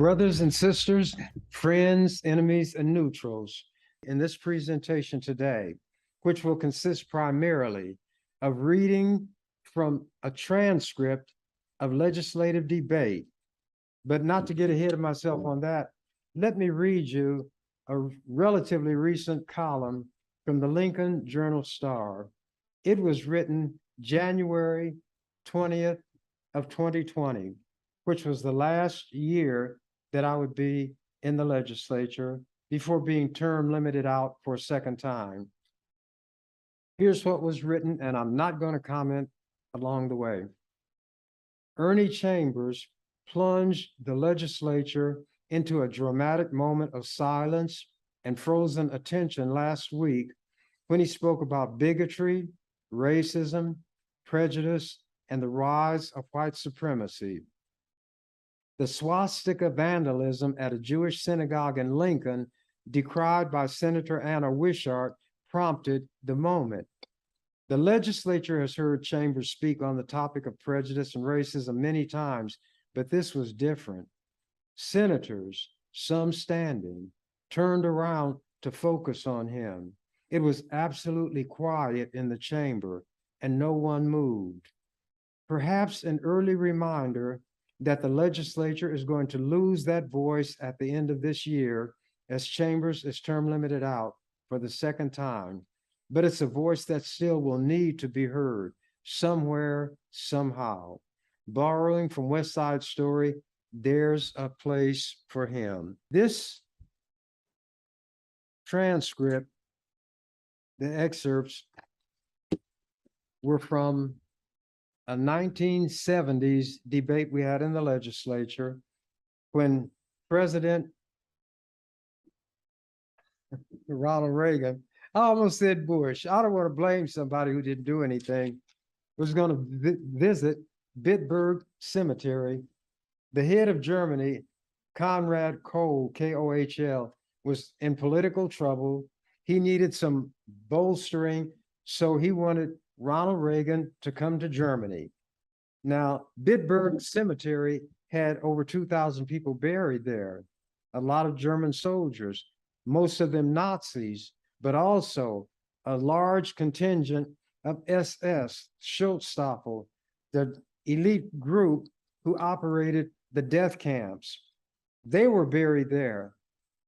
Brothers and sisters, friends, enemies, and neutrals, in this presentation today, which will consist primarily of reading from a transcript of legislative debate, but not to get ahead of myself on that, let me read you a relatively recent column from the Lincoln Journal-Star. It was written January 20th of 2020, which was the last year that I would be in the legislature before being term limited out for a second time. Here's what was written, and I'm not going to comment along the way. Ernie Chambers plunged the legislature into a dramatic moment of silence and frozen attention last week when he spoke about bigotry, racism, prejudice, and the rise of white supremacy. The swastika vandalism at a Jewish synagogue in Lincoln, decried by Senator Anna Wishart, prompted the moment. The legislature has heard Chambers speak on the topic of prejudice and racism many times, but this was different. Senators, some standing, turned around to focus on him. It was absolutely quiet in the chamber, and no one moved. Perhaps an early reminder that the legislature is going to lose that voice at the end of this year as Chambers is term limited out for the second time. But it's a voice that still will need to be heard somewhere, somehow. Borrowing from West Side Story, there's a place for him. This transcript, the excerpts were from a 1970s debate we had in the legislature when President Ronald Reagan, I almost said Bush, I don't want to blame somebody who didn't do anything, was going to visit Bitburg Cemetery. The head of Germany, Konrad Kohl, K-O-H-L, was in political trouble. He needed some bolstering, so he wanted Ronald Reagan to come to Germany. Now, Bitburg Cemetery had over 2,000 people buried there, a lot of German soldiers, most of them Nazis, but also a large contingent of SS, Schutzstaffel, the elite group who operated the death camps. They were buried there.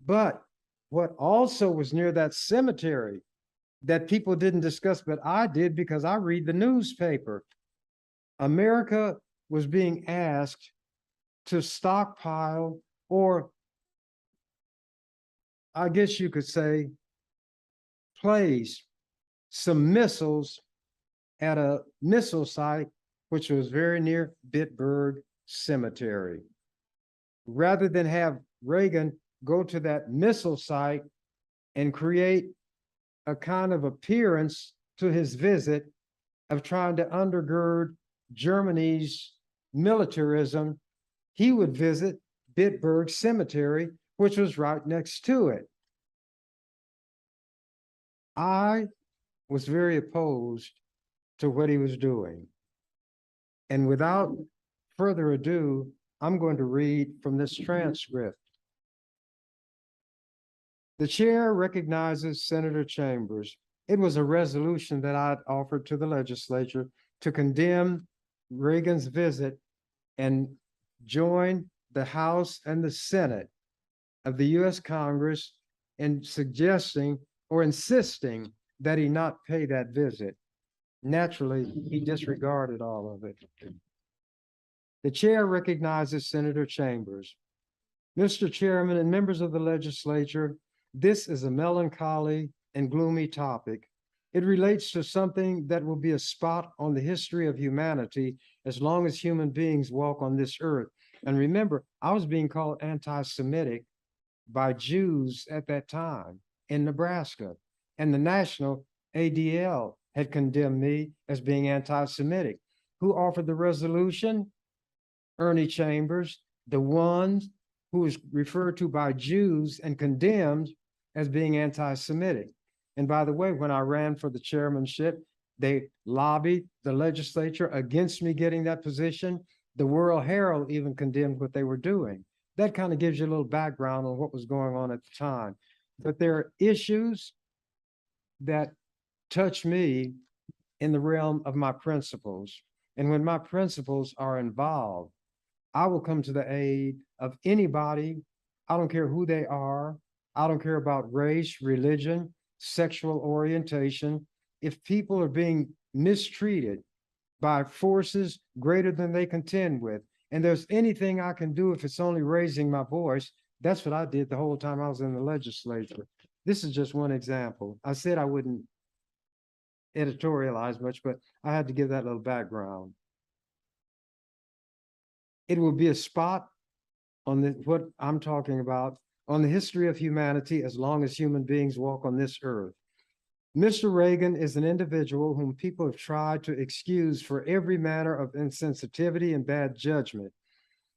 But what also was near that cemetery that people didn't discuss, but I did because I read the newspaper. America was being asked to stockpile, or I guess you could say, place some missiles at a missile site, which was very near Bitburg Cemetery. Rather than have Reagan go to that missile site and create a kind of appearance to his visit of trying to undergird Germany's militarism, he would visit Bitburg Cemetery, which was right next to it. I was very opposed to what he was doing. And without further ado, I'm going to read from this transcript. The chair recognizes Senator Chambers. It was a resolution that I'd offered to the legislature to condemn Reagan's visit and join the House and the Senate of the U.S. Congress in suggesting or insisting that he not pay that visit. Naturally, he disregarded all of it. The chair recognizes Senator Chambers. Mr. Chairman and members of the legislature, this is a melancholy and gloomy topic. It relates to something that will be a spot on the history of humanity as long as human beings walk on this earth. And remember, I was being called anti-Semitic by Jews at that time in Nebraska, and the national ADL had condemned me as being anti-Semitic. Who offered the resolution? Ernie Chambers, the one who was referred to by Jews and condemned as being anti-Semitic. And by the way, when I ran for the chairmanship, they lobbied the legislature against me getting that position. The World Herald even condemned what they were doing. that kind of gives you a little background on what was going on at the time. But there are issues that touch me in the realm of my principles. And when my principles are involved, I will come to the aid of anybody. I don't care who they are. I don't care about race, religion, sexual orientation. If people are being mistreated by forces greater than they contend with, and there's anything I can do if it's only raising my voice, that's what I did the whole time I was in the legislature. This is just one example. I said I wouldn't editorialize much, but I had to give that little background. It will be a spot on what I'm talking about on the history of humanity as long as human beings walk on this earth. Mr. Reagan is an individual whom people have tried to excuse for every manner of insensitivity and bad judgment.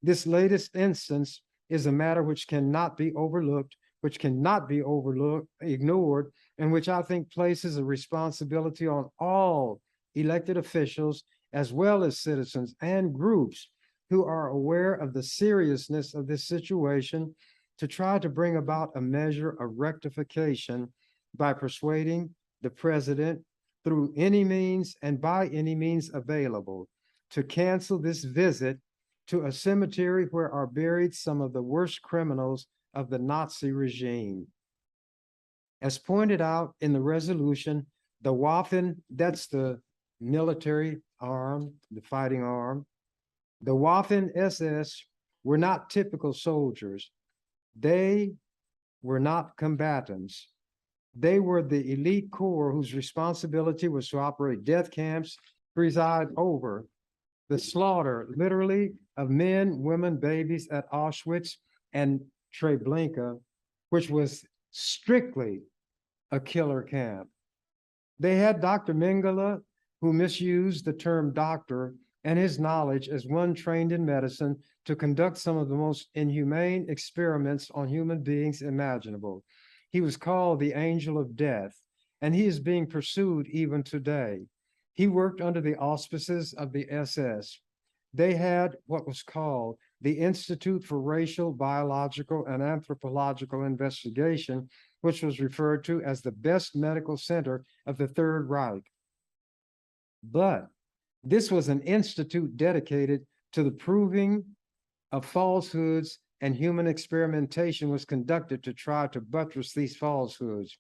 This latest instance is a matter which cannot be overlooked, ignored, and which I think places a responsibility on all elected officials, as well as citizens and groups who are aware of the seriousness of this situation, to try to bring about a measure of rectification by persuading the president through any means and by any means available to cancel this visit to a cemetery where are buried some of the worst criminals of the Nazi regime. As pointed out in the resolution, the Waffen, that's the military arm, the fighting arm, the Waffen SS were not typical soldiers. They were not combatants. They were the elite corps whose responsibility was to operate death camps, preside over the slaughter, literally, of men, women, babies at Auschwitz and Treblinka, which was strictly a killer camp. They had Dr. Mengele, who misused the term doctor and his knowledge as one trained in medicine to conduct some of the most inhumane experiments on human beings imaginable. He was called the Angel of Death, and he is being pursued even today. He worked under the auspices of the SS. They had what was called the Institute for Racial, Biological, and Anthropological Investigation, which was referred to as the best medical center of the Third Reich. But this was an institute dedicated to the proving of falsehoods, and human experimentation was conducted to try to buttress these falsehoods.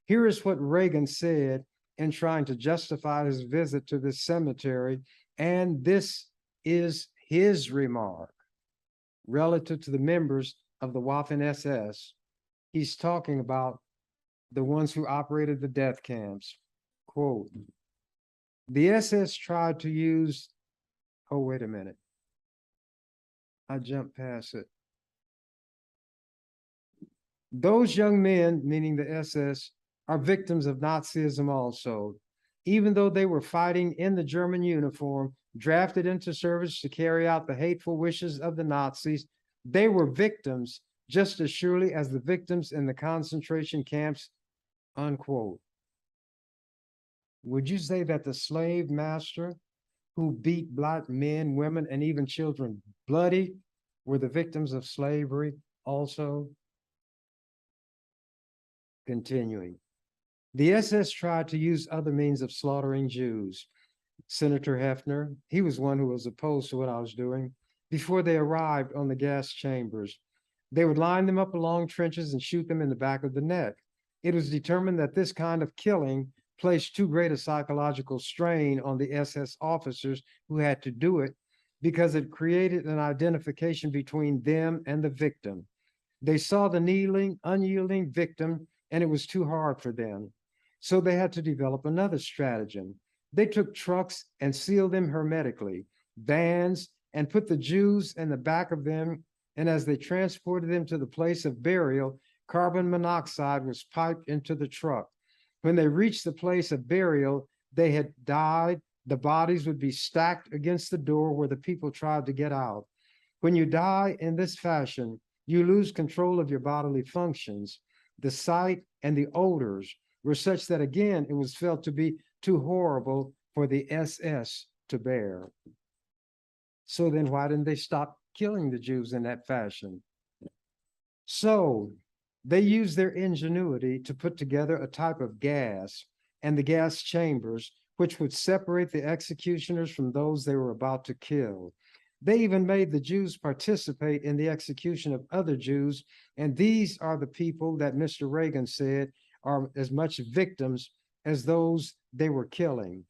Here is what Reagan said in trying to justify his visit to this cemetery, and this is his remark relative to the members of the Waffen SS. He's talking about the ones who operated the death camps. Quote, the SS tried to use, oh, wait a minute. I jumped past it. Those young men, meaning the SS, are victims of Nazism also. Even though they were fighting in the German uniform, drafted into service to carry out the hateful wishes of the Nazis, they were victims just as surely as the victims in the concentration camps, unquote. Would you say that the slave master who beat black men, women, and even children bloody were the victims of slavery also? Continuing. The SS tried to use other means of slaughtering Jews. Senator Hefner, he was one who was opposed to what I was doing, before they arrived on the gas chambers. They would line them up along trenches and shoot them in the back of the neck. It was determined that this kind of killing placed too great a psychological strain on the SS officers who had to do it, because it created an identification between them and the victim. They saw the kneeling, unyielding victim, and it was too hard for them. So they had to develop another stratagem. They took trucks and sealed them hermetically, vans, and put the Jews in the back of them. And as they transported them to the place of burial, carbon monoxide was piped into the truck. When they reached the place of burial, they had died. The bodies would be stacked against the door where the people tried to get out. When you die in this fashion, you lose control of your bodily functions. The sight and the odors were such that, again, it was felt to be too horrible for the SS to bear. So then why didn't they stop killing the Jews in that fashion? So they used their ingenuity to put together a type of gas and the gas chambers, which would separate the executioners from those they were about to kill. They even made the Jews participate in the execution of other Jews, and these are the people that Mr. Reagan said are as much victims as those they were killing.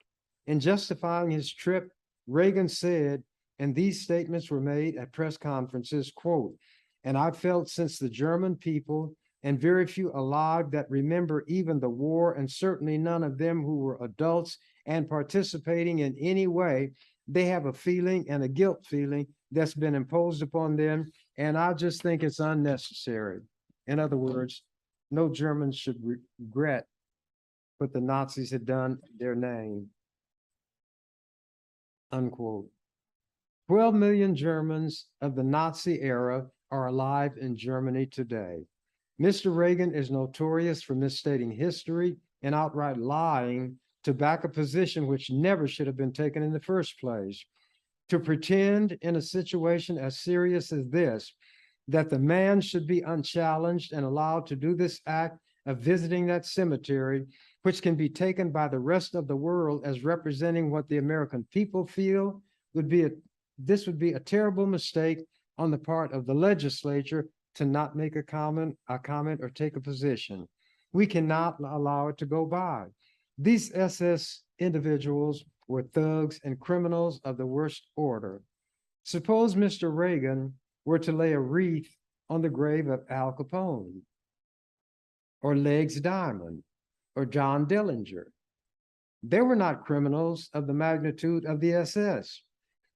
In justifying his trip, Reagan said, and these statements were made at press conferences, quote, "And I felt since the German people, and very few alive that remember even the war, and certainly none of them who were adults and participating in any way, they have a feeling and a guilt feeling that's been imposed upon them, and I just think it's unnecessary." In other words, no Germans should regret what the Nazis had done in their name, unquote. 12 million Germans of the Nazi era are alive in Germany today. Mr. Reagan is notorious for misstating history and outright lying to back a position which never should have been taken in the first place. To pretend in a situation as serious as this, that the man should be unchallenged and allowed to do this act of visiting that cemetery, which can be taken by the rest of the world as representing what the American people feel, this would be a terrible mistake on the part of the legislature to not make a comment or take a position. We cannot allow it to go by. These SS individuals were thugs and criminals of the worst order. Suppose Mr. Reagan were to lay a wreath on the grave of Al Capone, or Legs Diamond, or John Dillinger. They were not criminals of the magnitude of the SS.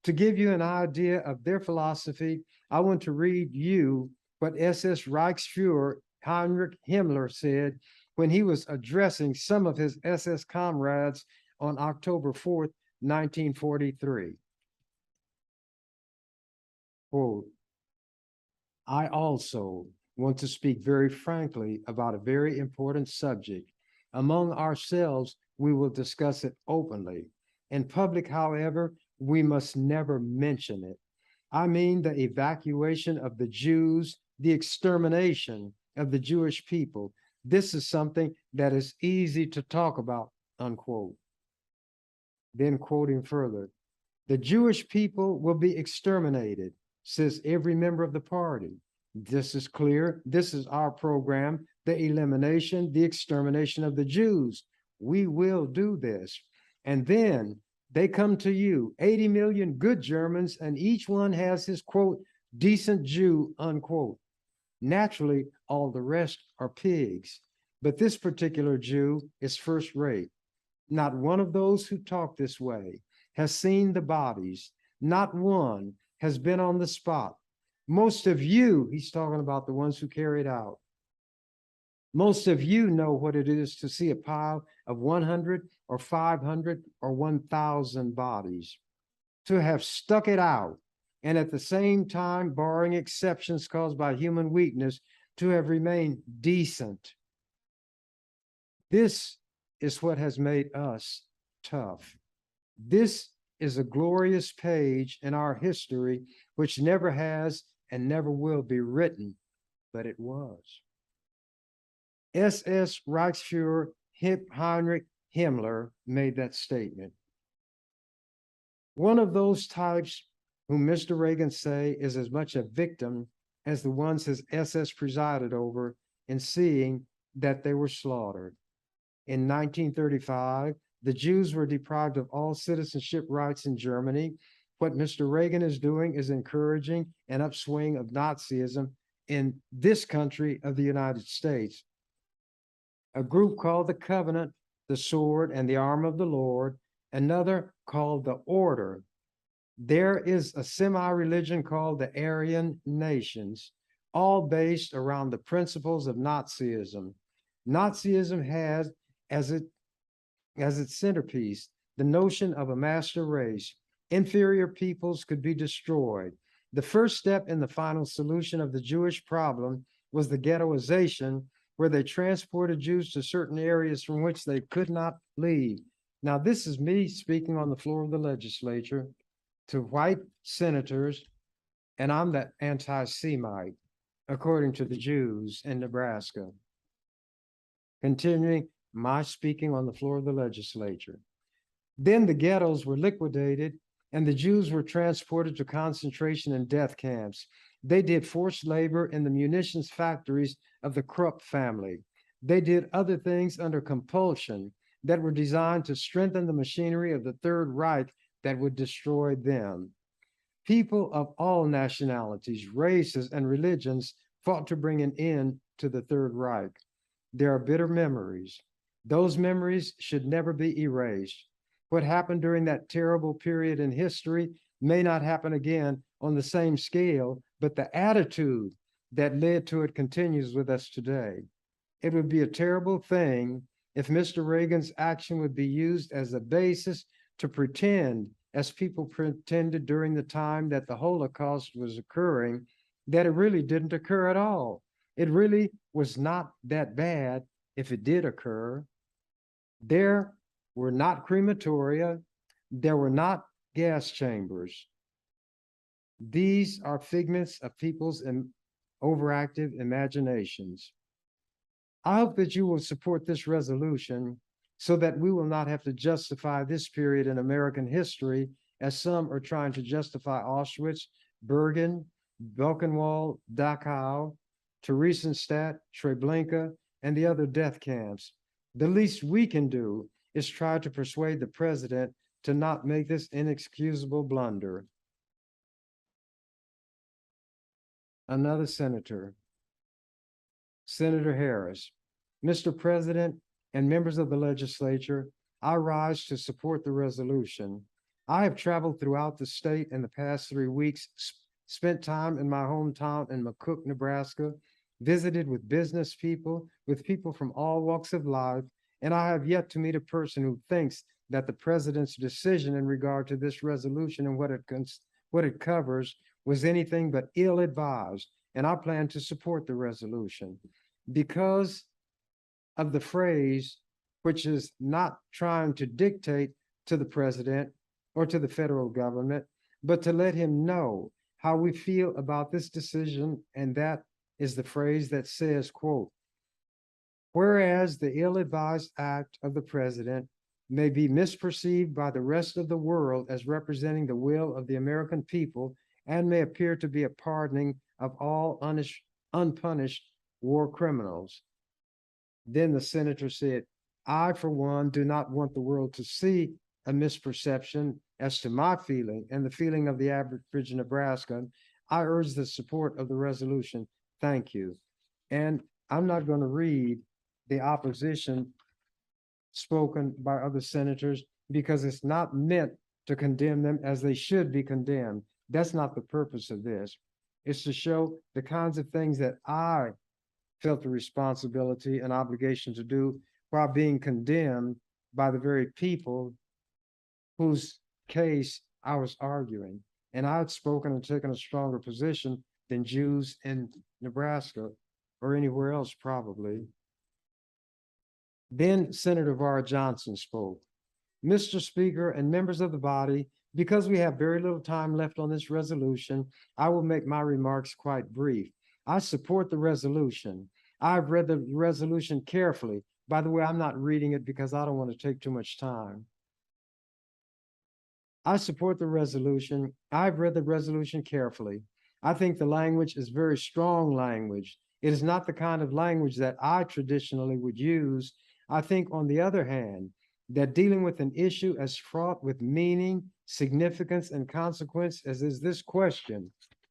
To give you an idea of their philosophy, I want to read you what SS Reichsfuhrer Heinrich Himmler said when he was addressing some of his SS comrades on October 4th, 1943. Quote, "I also want to speak very frankly about a very important subject. Among ourselves, we will discuss it openly. In public, however, we must never mention it. I mean the evacuation of the Jews, the extermination of the Jewish people. This is something that is easy to talk about," unquote. Then quoting further, "The Jewish people will be exterminated," says every member of the party. This is clear. This is our program, the elimination, the extermination of the Jews. We will do this. And then they come to you, 80 million good Germans, and each one has his, quote, "decent Jew," unquote. Naturally, all the rest are pigs, but this particular Jew is first rate. Not one of those who talk this way has seen the bodies. Not one has been on the spot. Most of you, he's talking about the ones who carried out. Most of you know what it is to see a pile of 100 or 500 or 1,000 bodies. To have stuck it out, and at the same time, barring exceptions caused by human weakness, to have remained decent. This is what has made us tough. This is a glorious page in our history, which never has and never will be written, but it was. SS Reichsfuhrer Heinrich Himmler made that statement. One of those types whom Mr. Reagan say is as much a victim as the ones his SS presided over in seeing that they were slaughtered. In 1935, the Jews were deprived of all citizenship rights in Germany. What Mr. Reagan is doing is encouraging an upswing of Nazism in this country of the United States. A group called the Covenant, the Sword, and the Arm of the Lord, another called the Order. There is a semi-religion called the Aryan Nations, all based around the principles of Nazism. Nazism has as its centerpiece the notion of a master race. Inferior peoples could be destroyed. The first step in the final solution of the Jewish problem was the ghettoization, where they transported Jews to certain areas from which they could not leave. Now, this is me speaking on the floor of the legislature to white senators, and I'm the anti-Semite. according to the Jews in Nebraska. Continuing my speaking on the floor of the legislature. Then the ghettos were liquidated and the Jews were transported to concentration and death camps. They did forced labor in the munitions factories of the Krupp family. They did other things under compulsion that were designed to strengthen the machinery of the Third Reich that would destroy them. People of all nationalities, races, and religions fought to bring an end to the Third Reich. There are bitter memories. Those memories should never be erased. What happened during that terrible period in history may not happen again on the same scale, but the attitude that led to it continues with us today. It would be a terrible thing if Mr. Reagan's action would be used as a basis to pretend, as people pretended during the time that the Holocaust was occurring, that it really didn't occur at all. It really was not that bad if it did occur. There were not crematoria. There were not gas chambers. These are figments of people's overactive imaginations. I hope that you will support this resolution so that we will not have to justify this period in American history as some are trying to justify Auschwitz, Bergen, Birkenwald, Dachau, Theresienstadt, Treblinka, and the other death camps. The least we can do is try to persuade the president to not make this inexcusable blunder. Another senator, Senator Harris. Mr. President and members of the legislature, I rise to support the resolution. I have traveled throughout the state in the past 3 weeks, spent time in my hometown in McCook, Nebraska, visited with business people, with people from all walks of life, and I have yet to meet a person who thinks that the president's decision in regard to this resolution and what it covers was anything but ill-advised, and I plan to support the resolution because of the phrase, which is not trying to dictate to the president or to the federal government, but to let him know how we feel about this decision, and that is the phrase that says, quote, whereas the ill-advised act of the president may be misperceived by the rest of the world as representing the will of the American people and may appear to be a pardoning of all unpunished war criminals. Then the senator said, I, for one, do not want the world to see a misperception as to my feeling and the feeling of the average Nebraskan. I urge the support of the resolution. Thank you. And I'm not going to read the opposition spoken by other senators because it's not meant to condemn them as they should be condemned. That's not the purpose of this. It's to show the kinds of things that I felt the responsibility and obligation to do while being condemned by the very people whose case I was arguing. And I had spoken and taken a stronger position than Jews in Nebraska or anywhere else probably. Then Senator Var Johnson spoke. Mr. Speaker and members of the body, because we have very little time left on this resolution, I will make my remarks quite brief. I support the resolution. I've read the resolution carefully. By the way, I'm not reading it because I don't want to take too much time. I support the resolution. I've read the resolution carefully. I think the language is very strong language. It is not the kind of language that I traditionally would use. I think, on the other hand, that dealing with an issue as fraught with meaning, significance, and consequence as is this question,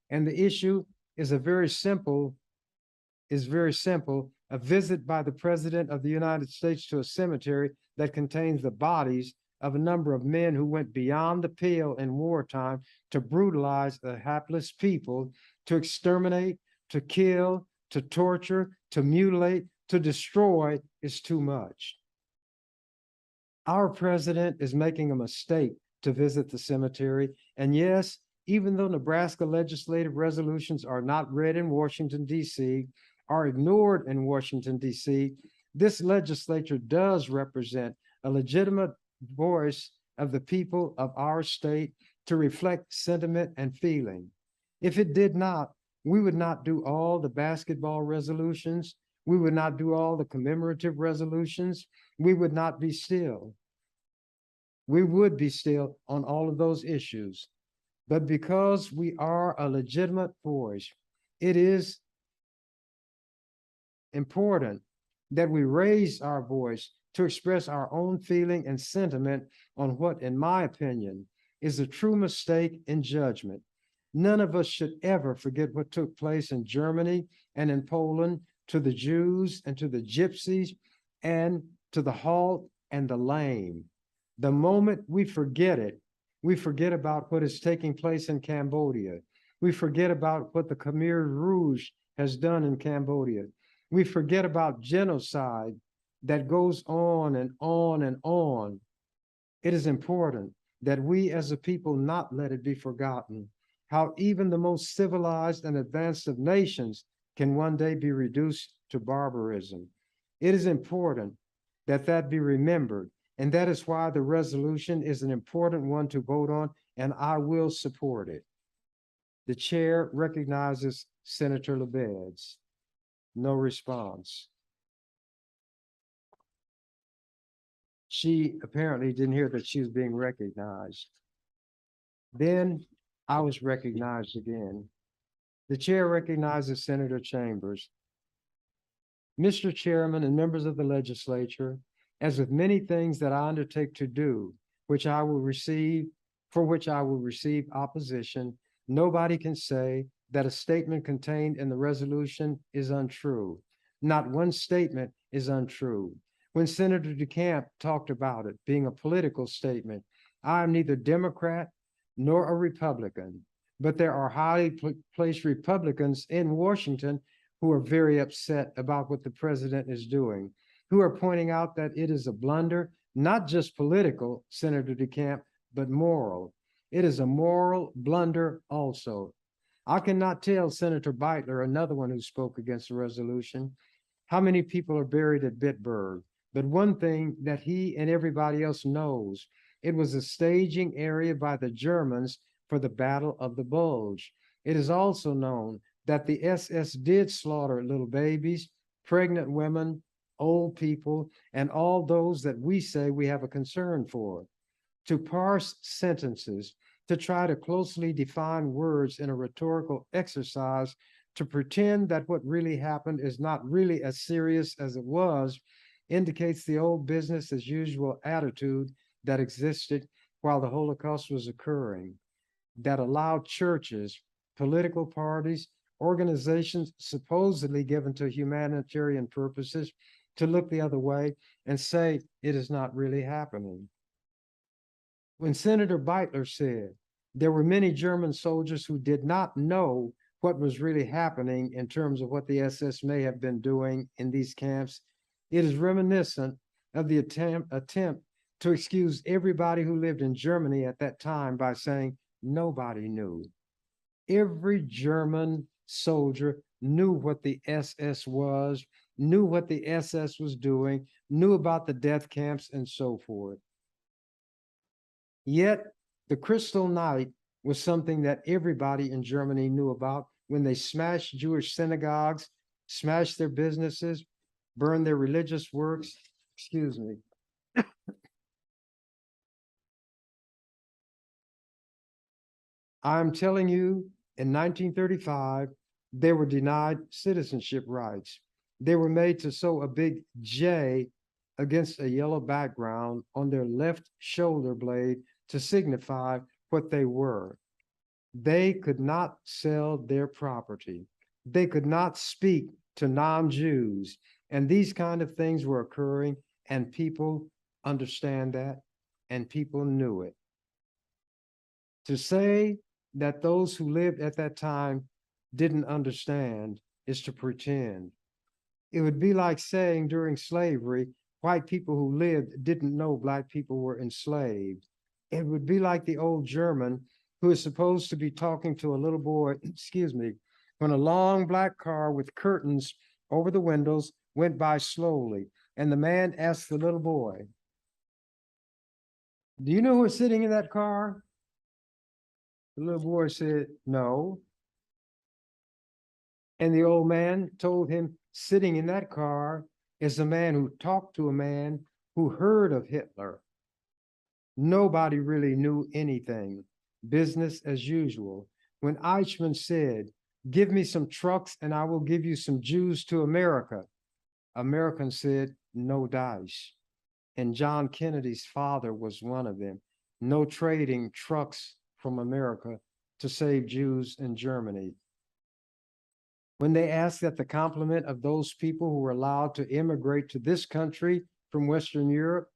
and the issue is very simple, a visit by the President of the United States to a cemetery that contains the bodies of a number of men who went beyond the pale in wartime to brutalize a hapless people, to exterminate, to kill, to torture, to mutilate, to destroy is too much. Our president is making a mistake to visit the cemetery. And yes, even though Nebraska legislative resolutions are not read in Washington, D.C., are ignored in Washington, D.C., this legislature does represent a legitimate voice of the people of our state to reflect sentiment and feeling. If it did not, We would not do all the basketball resolutions. We would not do all the commemorative resolutions. We would not be still. We would be still on all of those issues. But because we are a legitimate voice, it is important that we raise our voice to express our own feeling and sentiment on what, in my opinion, is a true mistake in judgment. None of us should ever forget what took place in Germany and in Poland to the Jews and to the Gypsies and to the halt and the lame. The moment we forget it, we forget about what is taking place in Cambodia. We forget about what the Khmer Rouge has done in Cambodia. We forget about genocide that goes on and on and on. It is important that we as a people not let it be forgotten how even the most civilized and advanced of nations can one day be reduced to barbarism. It is important that that be remembered, and that is why the resolution is an important one to vote on, and I will support it. The chair recognizes Senator Lebeds. No response. She apparently didn't hear that she was being recognized. Then I was recognized again. The chair recognizes Senator Chambers. Mr. Chairman and members of the legislature, as with many things that I undertake to do, for which I will receive opposition, nobody can say that a statement contained in the resolution is untrue. Not one statement is untrue. When Senator DeCamp talked about it being a political statement, I am neither Democrat nor a Republican, but there are highly placed Republicans in Washington who are very upset about what the president is doing, who are pointing out that it is a blunder, not just political, Senator DeCamp, but moral. It is a moral blunder also. I cannot tell Senator Beitler, another one who spoke against the resolution, how many people are buried at Bitburg. But one thing that he and everybody else knows, it was a staging area by the Germans for the Battle of the Bulge. It is also known that the SS did slaughter little babies, pregnant women, old people, and all those that we say we have a concern for. To parse sentences, to try to closely define words in a rhetorical exercise, to pretend that what really happened is not really as serious as it was, indicates the old business as usual attitude that existed while the Holocaust was occurring, that allowed churches, political parties, organizations supposedly given to humanitarian purposes to look the other way and say it is not really happening. When Senator Beitler said there were many German soldiers who did not know what was really happening in terms of what the SS may have been doing in these camps, it is reminiscent of the attempt to excuse everybody who lived in Germany at that time by saying nobody knew. Every German soldier knew what the SS was, knew what the SS was doing, knew about the death camps and so forth. Yet the Crystal Night was something that everybody in Germany knew about when they smashed Jewish synagogues, smashed their businesses, burned their religious works. Excuse me. I'm telling you, in 1935, they were denied citizenship rights. They were made to sew a big J against a yellow background on their left shoulder blade to signify what they were. They could not sell their property. They could not speak to non-Jews. And these kind of things were occurring, and people understand that, and people knew it. To say that those who lived at that time didn't understand is to pretend. It would be like saying during slavery, white people who lived didn't know black people were enslaved. It would be like the old German who is supposed to be talking to a little boy, excuse me, when a long black car with curtains over the windows went by slowly, and the man asked the little boy, "Do you know who is sitting in that car?" The little boy said, "No." And the old man told him, sitting in that car is a man who talked to a man who heard of Hitler. Nobody really knew anything. Business as usual. When Eichmann said, "Give me some trucks and I will give you some Jews to America," Americans said, "No dice." And John Kennedy's father was one of them. No trading trucks from America to save Jews in Germany. When they asked that the complement of those people who were allowed to immigrate to this country from Western Europe,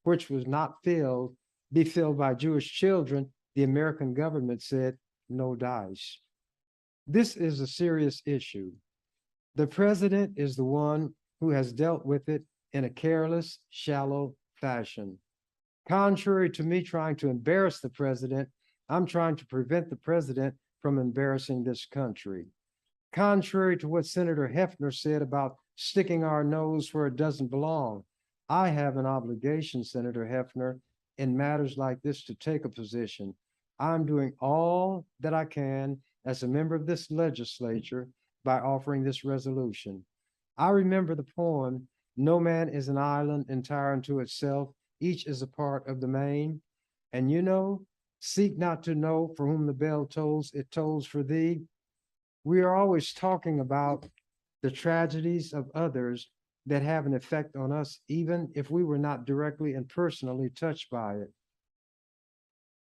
which was not filled, be filled by Jewish children, the American government said, "No dice." This is a serious issue. The president is the one who has dealt with it in a careless, shallow fashion. Contrary to me trying to embarrass the president, I'm trying to prevent the president from embarrassing this country. Contrary to what Senator Hefner said about sticking our nose where it doesn't belong, I have an obligation, Senator Hefner, in matters like this to take a position. I'm doing all that I can as a member of this legislature by offering this resolution. I remember the poem, "No man is an island entire unto itself, each is a part of the main." And you know, seek not to know for whom the bell tolls, it tolls for thee. We are always talking about the tragedies of others that have an effect on us, even if we were not directly and personally touched by it.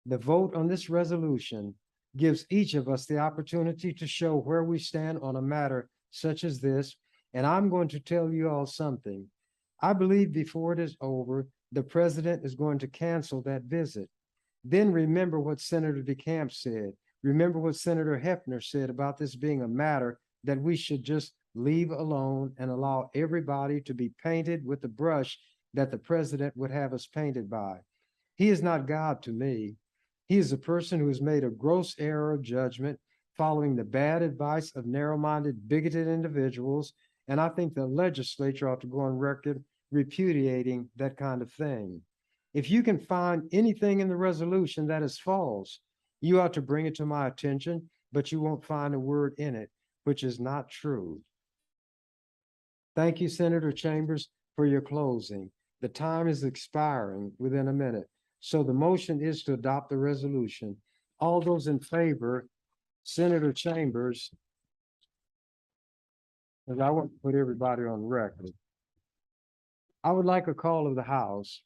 The vote on this resolution gives each of us the opportunity to show where we stand on a matter such as this. And I'm going to tell you all something. I believe before it is over, the president is going to cancel that visit. Then remember what Senator DeCamp said. Remember what Senator Hefner said about this being a matter that we should just leave alone and allow everybody to be painted with the brush that the president would have us painted by. He is not God to me. He is a person who has made a gross error of judgment, following the bad advice of narrow-minded, bigoted individuals, and I think the legislature ought to go on record repudiating that kind of thing. If you can find anything in the resolution that is false, you ought to bring it to my attention, but you won't find a word in it which is not true. Thank you, Senator Chambers, for your closing. The time is expiring within a minute. So the motion is to adopt the resolution. All those in favor, Senator Chambers, because I want to put everybody on record. I would like a call of the House.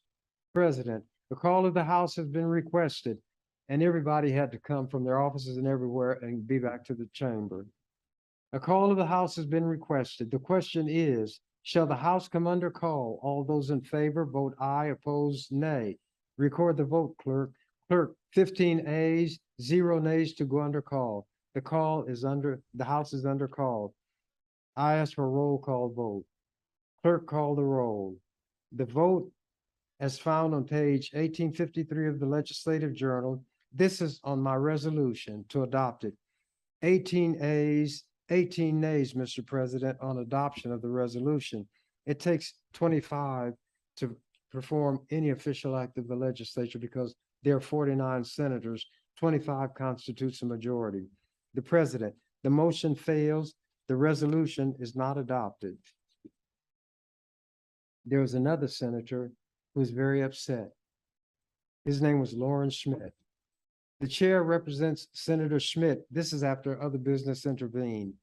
President, the call of the House has been requested, and everybody had to come from their offices and everywhere and be back to the chamber. A call of the House has been requested. The question is, shall the House come under call? All those in favor, vote aye. Opposed, nay. Record the vote, clerk. Clerk, 15 ayes, 0 nays to go under call. The House is under call. I ask for a roll call vote. Clerk, call the roll. The vote, as found on page 1853 of the Legislative Journal, this is on my resolution to adopt it. 18 ayes, 18 nays, Mr. President, on adoption of the resolution. It takes 25 to perform any official act of the legislature because there are 49 senators, 25 constitutes a majority. The president, the motion fails, the resolution is not adopted. There was another senator who was very upset. His name was Lawrence Schmidt. The chair represents Senator Schmidt. This is after other business intervened.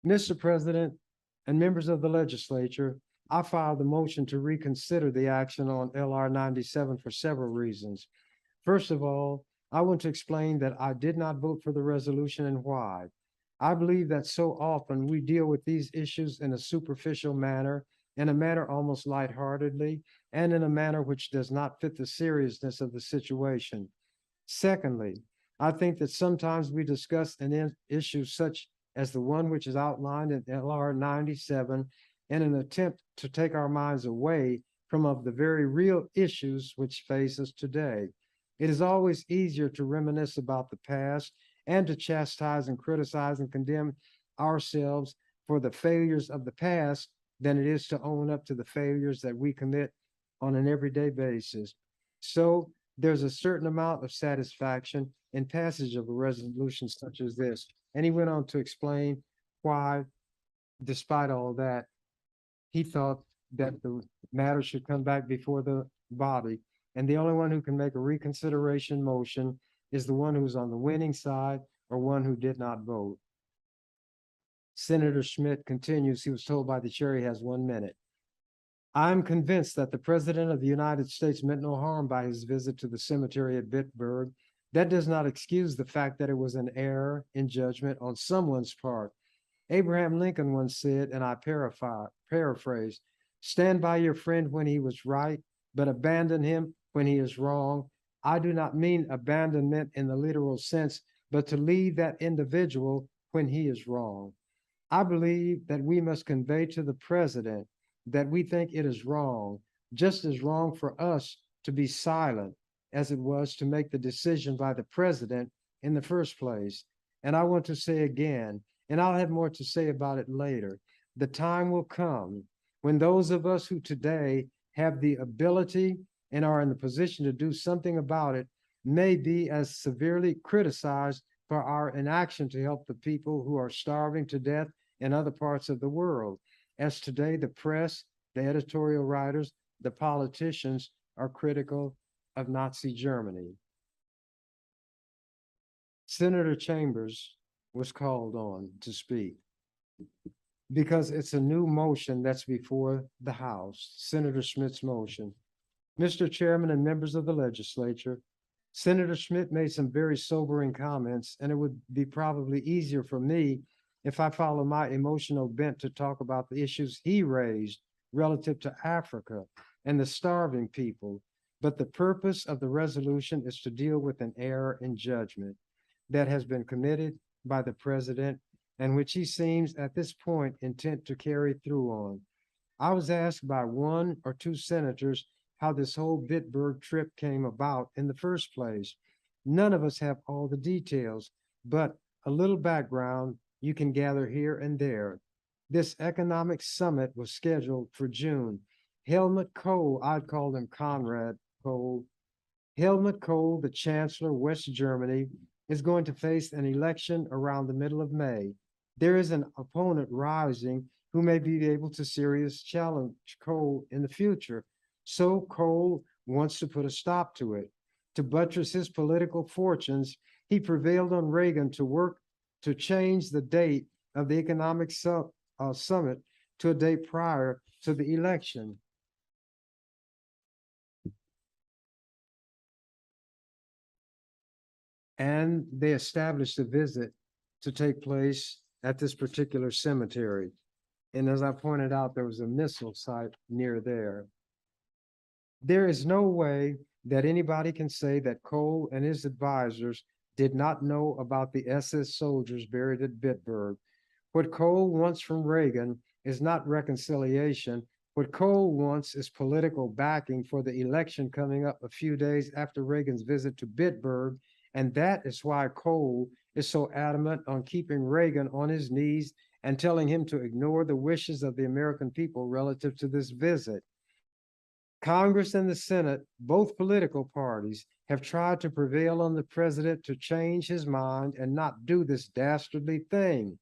Mr. President and members of the legislature, I filed the motion to reconsider the action on LR 97 for several reasons. First of all, I want to explain that I did not vote for the resolution and why. I believe that so often we deal with these issues in a superficial manner, in a manner almost lightheartedly, and in a manner which does not fit the seriousness of the situation. Secondly, I think that sometimes we discuss an issue such as the one which is outlined in LR 97 in an attempt to take our minds away from of the very real issues which face us today. It is always easier to reminisce about the past and to chastise and criticize and condemn ourselves for the failures of the past than it is to own up to the failures that we commit on an everyday basis. So there's a certain amount of satisfaction in passage of a resolution such as this. And he went on to explain why despite all that, he thought that the matter should come back before the body. And the only one who can make a reconsideration motion is the one who's on the winning side or one who did not vote. Senator Schmidt continues, he was told by the chair he has 1 minute. I'm convinced that the President of the United States meant no harm by his visit to the cemetery at Bitburg. That does not excuse the fact that it was an error in judgment on someone's part. Abraham Lincoln once said, and I paraphrase, stand by your friend when he was right, but abandon him when he is wrong. I do not mean abandonment in the literal sense, but to leave that individual when he is wrong. I believe that we must convey to the president that we think it is wrong, just as wrong for us to be silent as it was to make the decision by the president in the first place. And I want to say again, and I'll have more to say about it later, the time will come when those of us who today have the ability and are in the position to do something about it may be as severely criticized for our inaction to help the people who are starving to death in other parts of the world, as today the press, the editorial writers, the politicians are critical of Nazi Germany. Senator Chambers was called on to speak because it's a new motion that's before the House, Senator Schmidt's motion. Mr. Chairman and members of the legislature, Senator Schmidt made some very sobering comments, and it would be probably easier for me if I follow my emotional bent to talk about the issues he raised relative to Africa and the starving people. But the purpose of the resolution is to deal with an error in judgment that has been committed by the president and which he seems at this point intent to carry through on. I was asked by 1 or 2 senators how this whole Bitburg trip came about in the first place. None of us have all the details, but a little background you can gather here and there. This economic summit was scheduled for June. Helmut Kohl, I'd call him Conrad Kohl. Helmut Kohl, the Chancellor, West Germany, is going to face an election around the middle of May. There is an opponent rising who may be able to seriously challenge Kohl in the future. So Kohl wants to put a stop to it. To buttress his political fortunes, he prevailed on Reagan to work to change the date of the economic summit to a date prior to the election. And they established a visit to take place at this particular cemetery. And as I pointed out, there was a missile site near there. There is no way that anybody can say that Kohl and his advisors did not know about the SS soldiers buried at Bitburg. What Kohl wants from Reagan is not reconciliation. What Kohl wants is political backing for the election coming up a few days after Reagan's visit to Bitburg. And that is why Kohl is so adamant on keeping Reagan on his knees and telling him to ignore the wishes of the American people relative to this visit. Congress and the Senate, both political parties, have tried to prevail on the president to change his mind and not do this dastardly thing.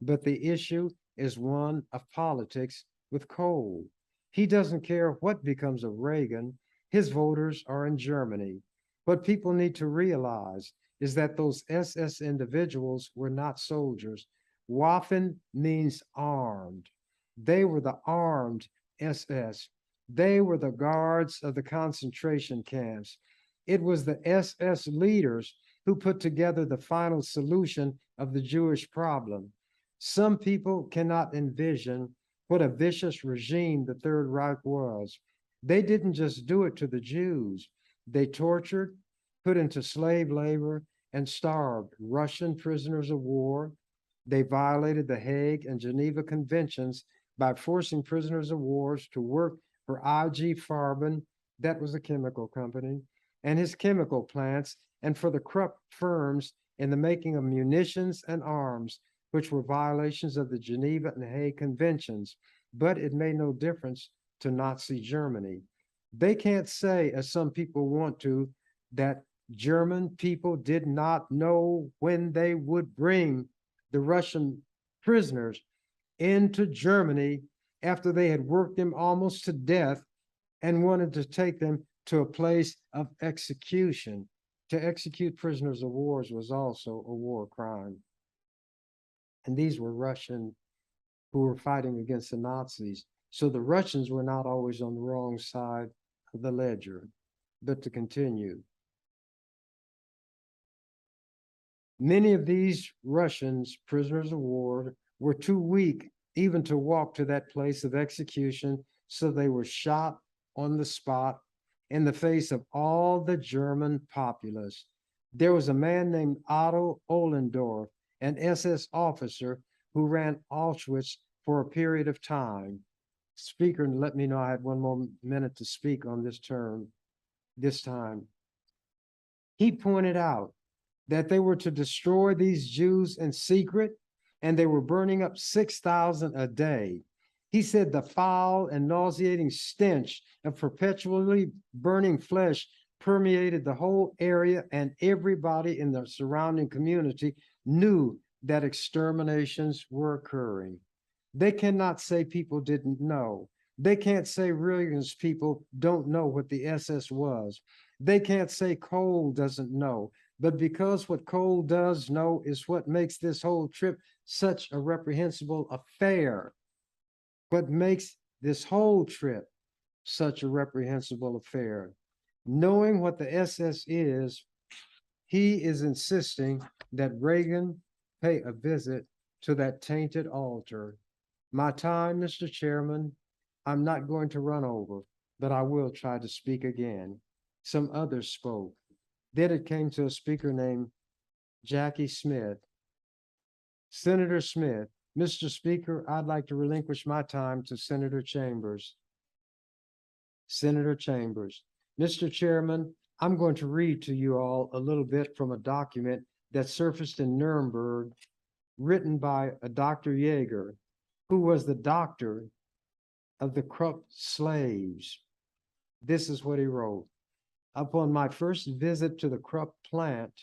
But the issue is one of politics with Kohl. He doesn't care what becomes of Reagan. His voters are in Germany. What people need to realize is that those SS individuals were not soldiers. Waffen means armed. They were the armed SS. They were the guards of the concentration camps. It was the SS leaders who put together the final solution of the Jewish problem. Some people cannot envision what a vicious regime the Third Reich was. They didn't just do it to the Jews. They tortured, put into slave labor, and starved Russian prisoners of war. They violated the Hague and Geneva Conventions by forcing prisoners of war to work for IG Farben, that was a chemical company, and his chemical plants, and for the corrupt firms in the making of munitions and arms, which were violations of the Geneva and Hague Conventions. But it made no difference to Nazi Germany. They can't say, as some people want to, that German people did not know when they would bring the Russian prisoners. into Germany after they had worked them almost to death and wanted to take them to a place of execution. To execute prisoners of war was also a war crime. And these were Russian who were fighting against the Nazis. So the Russians were not always on the wrong side of the ledger. But to continue, many of these Russians, prisoners of war, were too weak even to walk to that place of execution, so they were shot on the spot in the face of all the German populace. There was a man named Otto Ohlendorf, an SS officer who ran Auschwitz for a period of time. Speaker let me know I had one more minute to speak on this time. He pointed out that they were to destroy these Jews in secret, and they were burning up 6,000 a day. He said the foul and nauseating stench of perpetually burning flesh permeated the whole area, and everybody in the surrounding community knew that exterminations were occurring. They cannot say people didn't know. They can't say Reagan's people don't know what the SS was. They can't say Cole doesn't know. But because what Cole does know is what makes this whole trip such a reprehensible affair. What makes this whole trip such a reprehensible affair. Knowing what the SS is, he is insisting that Reagan pay a visit to that tainted altar. My time, Mr. Chairman, I'm not going to run over, but I will try to speak again. Some others spoke. Then it came to a speaker named Jackie Smith. Senator Smith, Mr. Speaker, I'd like to relinquish my time to Senator Chambers. Senator Chambers, Mr. Chairman, I'm going to read to you all a little bit from a document that surfaced in Nuremberg, written by a Dr. Jaeger, who was the doctor of the Krupp slaves. This is what he wrote. Upon my first visit to the Krupp plant,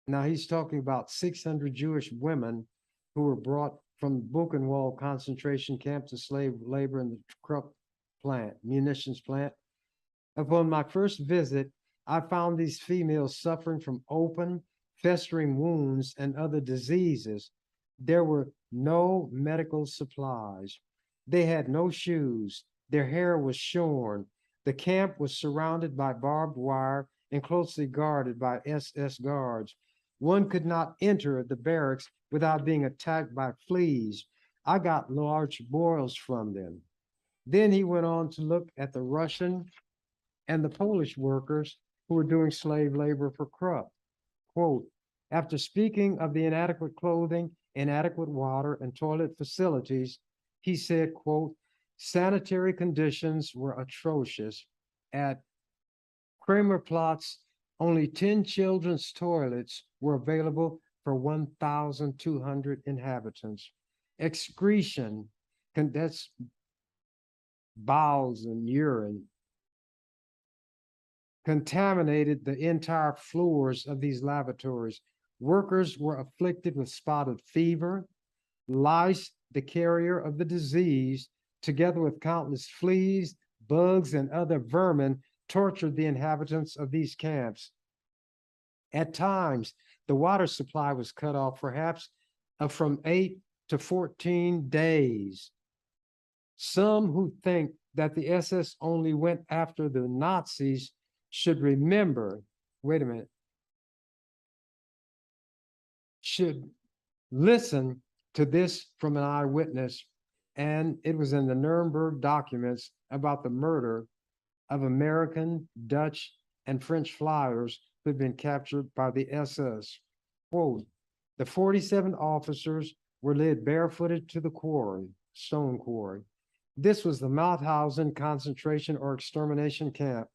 now he's talking about 600 Jewish women who were brought from Buchenwald concentration camp to slave labor in the Krupp plant, munitions plant. Upon my first visit, I found these females suffering from open, festering wounds and other diseases. There were no medical supplies. They had no shoes. Their hair was shorn. The camp was surrounded by barbed wire and closely guarded by SS guards. One could not enter the barracks without being attacked by fleas. I got large boils from them. Then he went on to look at the Russian and the Polish workers who were doing slave labor for Krupp. Quote, after speaking of the inadequate clothing, inadequate water, and toilet facilities, he said, quote, sanitary conditions were atrocious. At Kramerplatz, only 10 children's toilets were available for 1,200 inhabitants. Excretion, that's bowels and urine, contaminated the entire floors of these lavatories. Workers were afflicted with spotted fever. Lice, the carrier of the disease, together with countless fleas, bugs, and other vermin, tortured the inhabitants of these camps. At times, the water supply was cut off, perhaps from 8 to 14 days. Some who think that the SS only went after the Nazis should remember, wait a minute, should listen to this from an eyewitness, and it was in the Nuremberg documents about the murder of American, Dutch, and French flyers who had been captured by the SS. Quote, the 47 officers were led barefooted to the quarry, stone quarry. This was the Mauthausen concentration or extermination camp.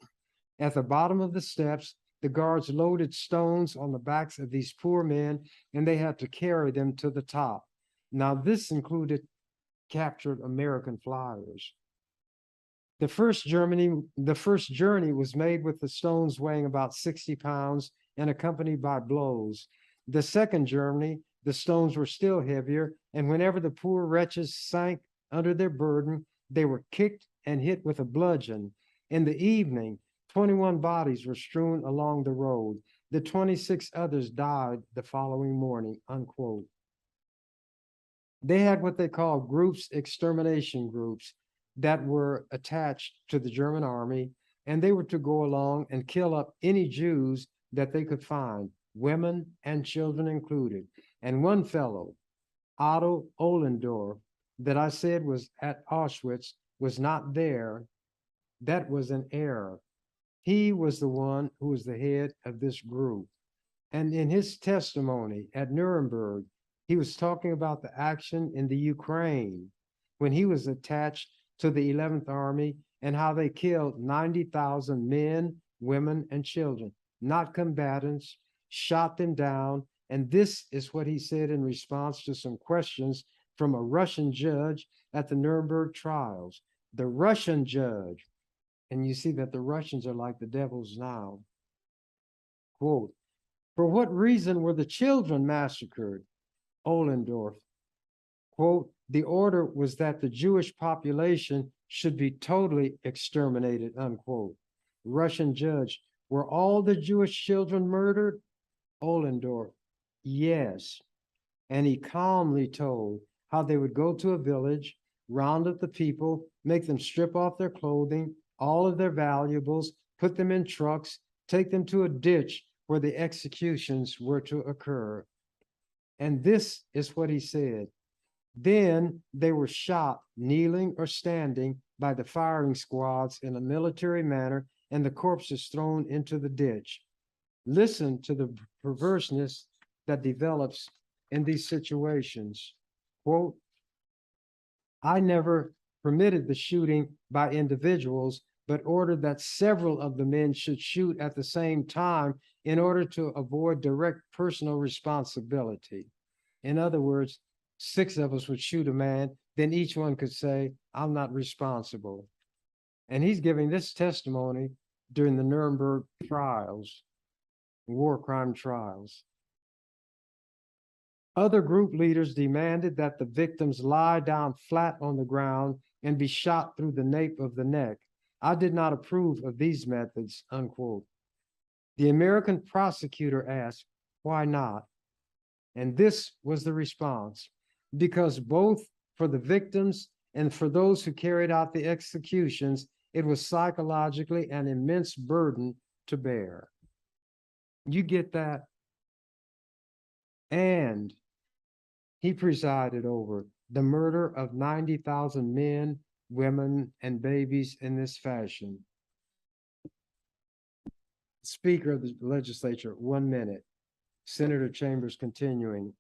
At the bottom of the steps, the guards loaded stones on the backs of these poor men, and they had to carry them to the top. Now, this included captured American flyers. The first journey was made with the stones weighing about 60 pounds and accompanied by blows. The second journey the stones were still heavier, and whenever the poor wretches sank under their burden, they were kicked and hit with a bludgeon. In the evening, 21 bodies were strewn along the road. The 26 others died the following morning, unquote. They had what they called groups, extermination groups, that were attached to the German army, and they were to go along and kill up any Jews that they could find, women and children included. And one fellow, Otto Ohlendorf, that I said was at Auschwitz, was not there. That was an error. He was the one who was the head of this group. And in his testimony at Nuremberg, he was talking about the action in the Ukraine when he was attached to the 11th Army and how they killed 90,000 men, women, and children, not combatants, shot them down. And this is what he said in response to some questions from a Russian judge at the Nuremberg trials. The Russian judge, and you see that the Russians are like the devils now. Quote, "For what reason were the children massacred?" Ohlendorf, quote, "The order was that the Jewish population should be totally exterminated," unquote. Russian judge, "Were all the Jewish children murdered?" Ohlendorf, "Yes." And he calmly told how they would go to a village, round up the people, make them strip off their clothing, all of their valuables, put them in trucks, take them to a ditch where the executions were to occur. And this is what he said. Then they were shot, kneeling or standing, by the firing squads in a military manner, and the corpses thrown into the ditch. Listen to the perverseness that develops in these situations. Quote, "I never permitted the shooting by individuals, but ordered that several of the men should shoot at the same time in order to avoid direct personal responsibility." In other words, 6 of us would shoot a man, then each one could say, "I'm not responsible." And he's giving this testimony during the Nuremberg trials, war crime trials. Other group leaders demanded that the victims lie down flat on the ground and be shot through the nape of the neck. I did not approve of these methods, unquote. The American prosecutor asked, "Why not?" And this was the response: "Because both for the victims and for those who carried out the executions, it was psychologically an immense burden to bear." You get that? And he presided over the murder of 90,000 men, women, and babies in this fashion. Speaker of the legislature, 1 minute. Senator Chambers continuing.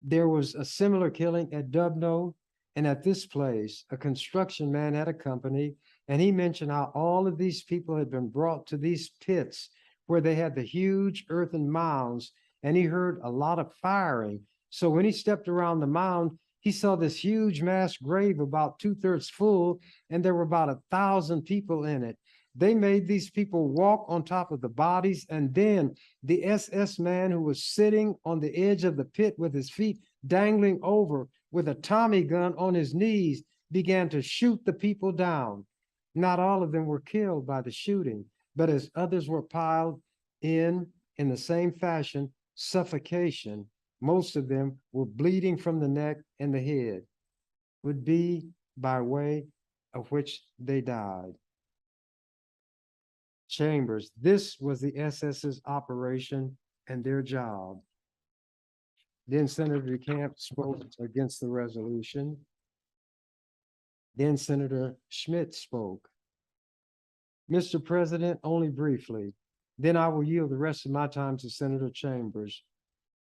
"There was a similar killing at Dubno, and at this place, a construction man had a company, and he mentioned how all of these people had been brought to these pits where they had the huge earthen mounds, and he heard a lot of firing. So when he stepped around the mound, he saw this huge mass grave about 2/3 full, and there were about 1,000 people in it. They made these people walk on top of the bodies, and then the SS man who was sitting on the edge of the pit with his feet dangling over with a Tommy gun on his knees began to shoot the people down. Not all of them were killed by the shooting, but as others were piled in the same fashion, suffocation, most of them were bleeding from the neck and the head, would be by way of which they died." Chambers, this was the SS's operation and their job. Then Senator DeCamp spoke against the resolution. Then Senator Schmidt spoke. "Mr. President, only briefly, then I will yield the rest of my time to Senator Chambers.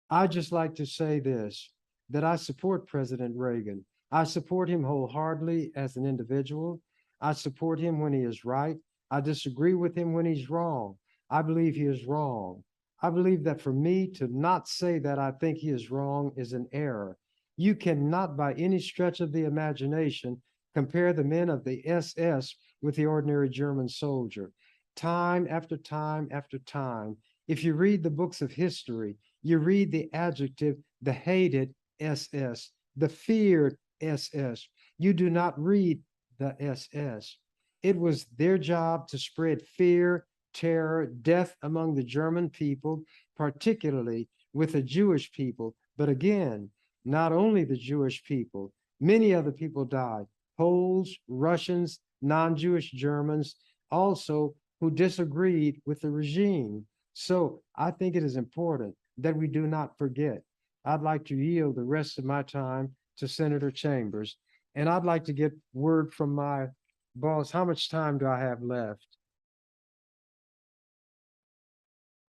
I'd just like to say this, that I support President Reagan. I support him wholeheartedly as an individual. I support him when he is right. I disagree with him when he's wrong. I believe he is wrong. I believe that for me to not say that I think he is wrong is an error. You cannot, by any stretch of the imagination, compare the men of the SS with the ordinary German soldier. Time after time after time, if you read the books of history, You read the adjective, the hated SS, the feared SS. You do not read the SS. It was their job to spread fear, terror, death among the German people, particularly with the Jewish people. But again, not only the Jewish people, many other people died. Poles, Russians, non-Jewish Germans, also who disagreed with the regime. So I think it is important that we do not forget. I'd like to yield the rest of my time to Senator Chambers, and I'd like to get word from my boss. How much time do I have left?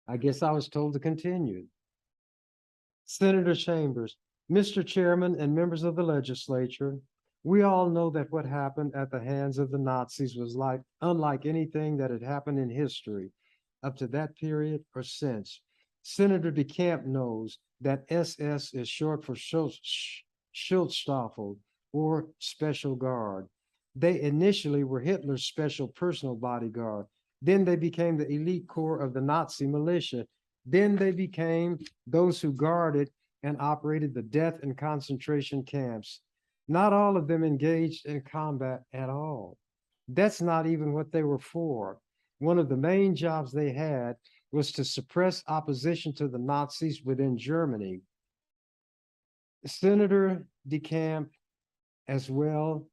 I guess I was told to continue. Senator Chambers, Mr. Chairman and members of the legislature, we all know that what happened at the hands of the Nazis was unlike anything that had happened in history up to that period or since. Senator DeCamp knows that SS is short for Schutzstaffel, or Special Guard. They initially were Hitler's special personal bodyguard. Then they became the elite corps of the Nazi militia. Then they became those who guarded and operated the death and concentration camps. Not all of them engaged in combat at all. That's not even what they were for. One of the main jobs they had was to suppress opposition to the Nazis within Germany. Senator DeCamp, as well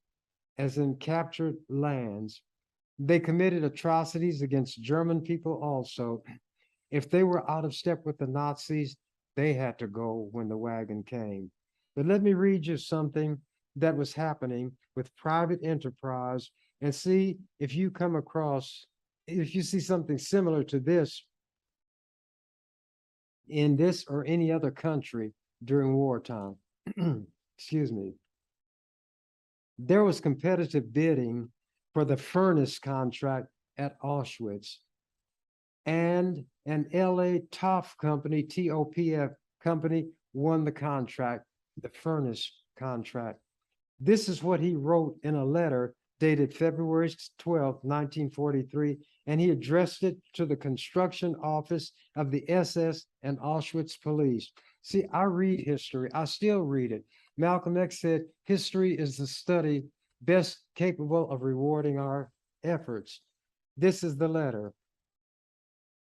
as in captured lands, they committed atrocities against German people also. If they were out of step with the Nazis, they had to go when the wagon came. But let me read you something that was happening with private enterprise and see if you come across, if you see something similar to this in this or any other country during wartime. Excuse me. There was competitive bidding for the furnace contract at Auschwitz, and an LA TOPF company, TOPF company, won the contract, the furnace contract. This is what he wrote in a letter dated February 12, 1943, and he addressed it to the construction office of the SS and Auschwitz police. See, I read history. I still read it. Malcolm X said, history is the study best capable of rewarding our efforts. This is the letter.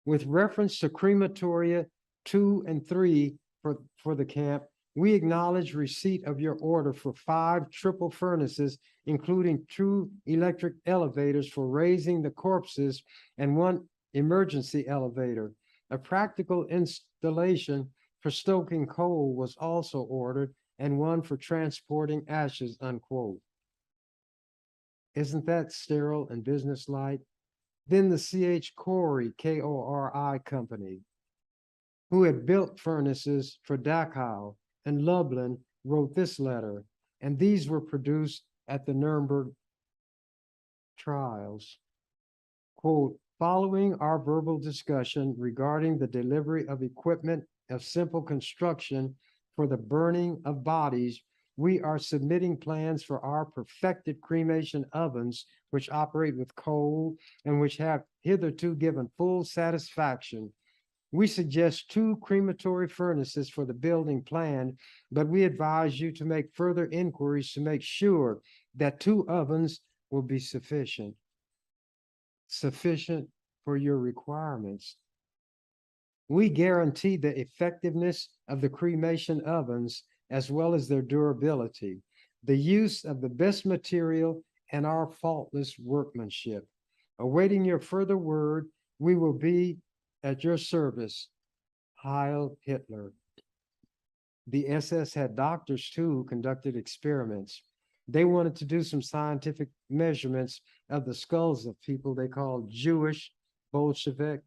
With reference to crematoria 2 and 3 for the camp, we acknowledge receipt of your order for 5 triple furnaces, including 2 electric elevators for raising the corpses and 1 emergency elevator. A practical installation for stoking coal was also ordered, and 1 for transporting ashes, unquote. Isn't that sterile and businesslike? Then the C.H. Corey, K-O-R-I company, who had built furnaces for Dachau and Lublin, wrote this letter, and these were produced at the Nuremberg trials. Quote, following our verbal discussion regarding the delivery of equipment of simple construction for the burning of bodies, we are submitting plans for our perfected cremation ovens, which operate with coal and which have hitherto given full satisfaction. We suggest 2 crematory furnaces for the building plan, but we advise you to make further inquiries to make sure that 2 ovens will be sufficient for your requirements. We guarantee the effectiveness of the cremation ovens as well as their durability, the use of the best material, and our faultless workmanship. Awaiting your further word, we will be at your service. Heil Hitler. The SS had doctors too who conducted experiments. They wanted to do some scientific measurements of the skulls of people they called Jewish Bolshevik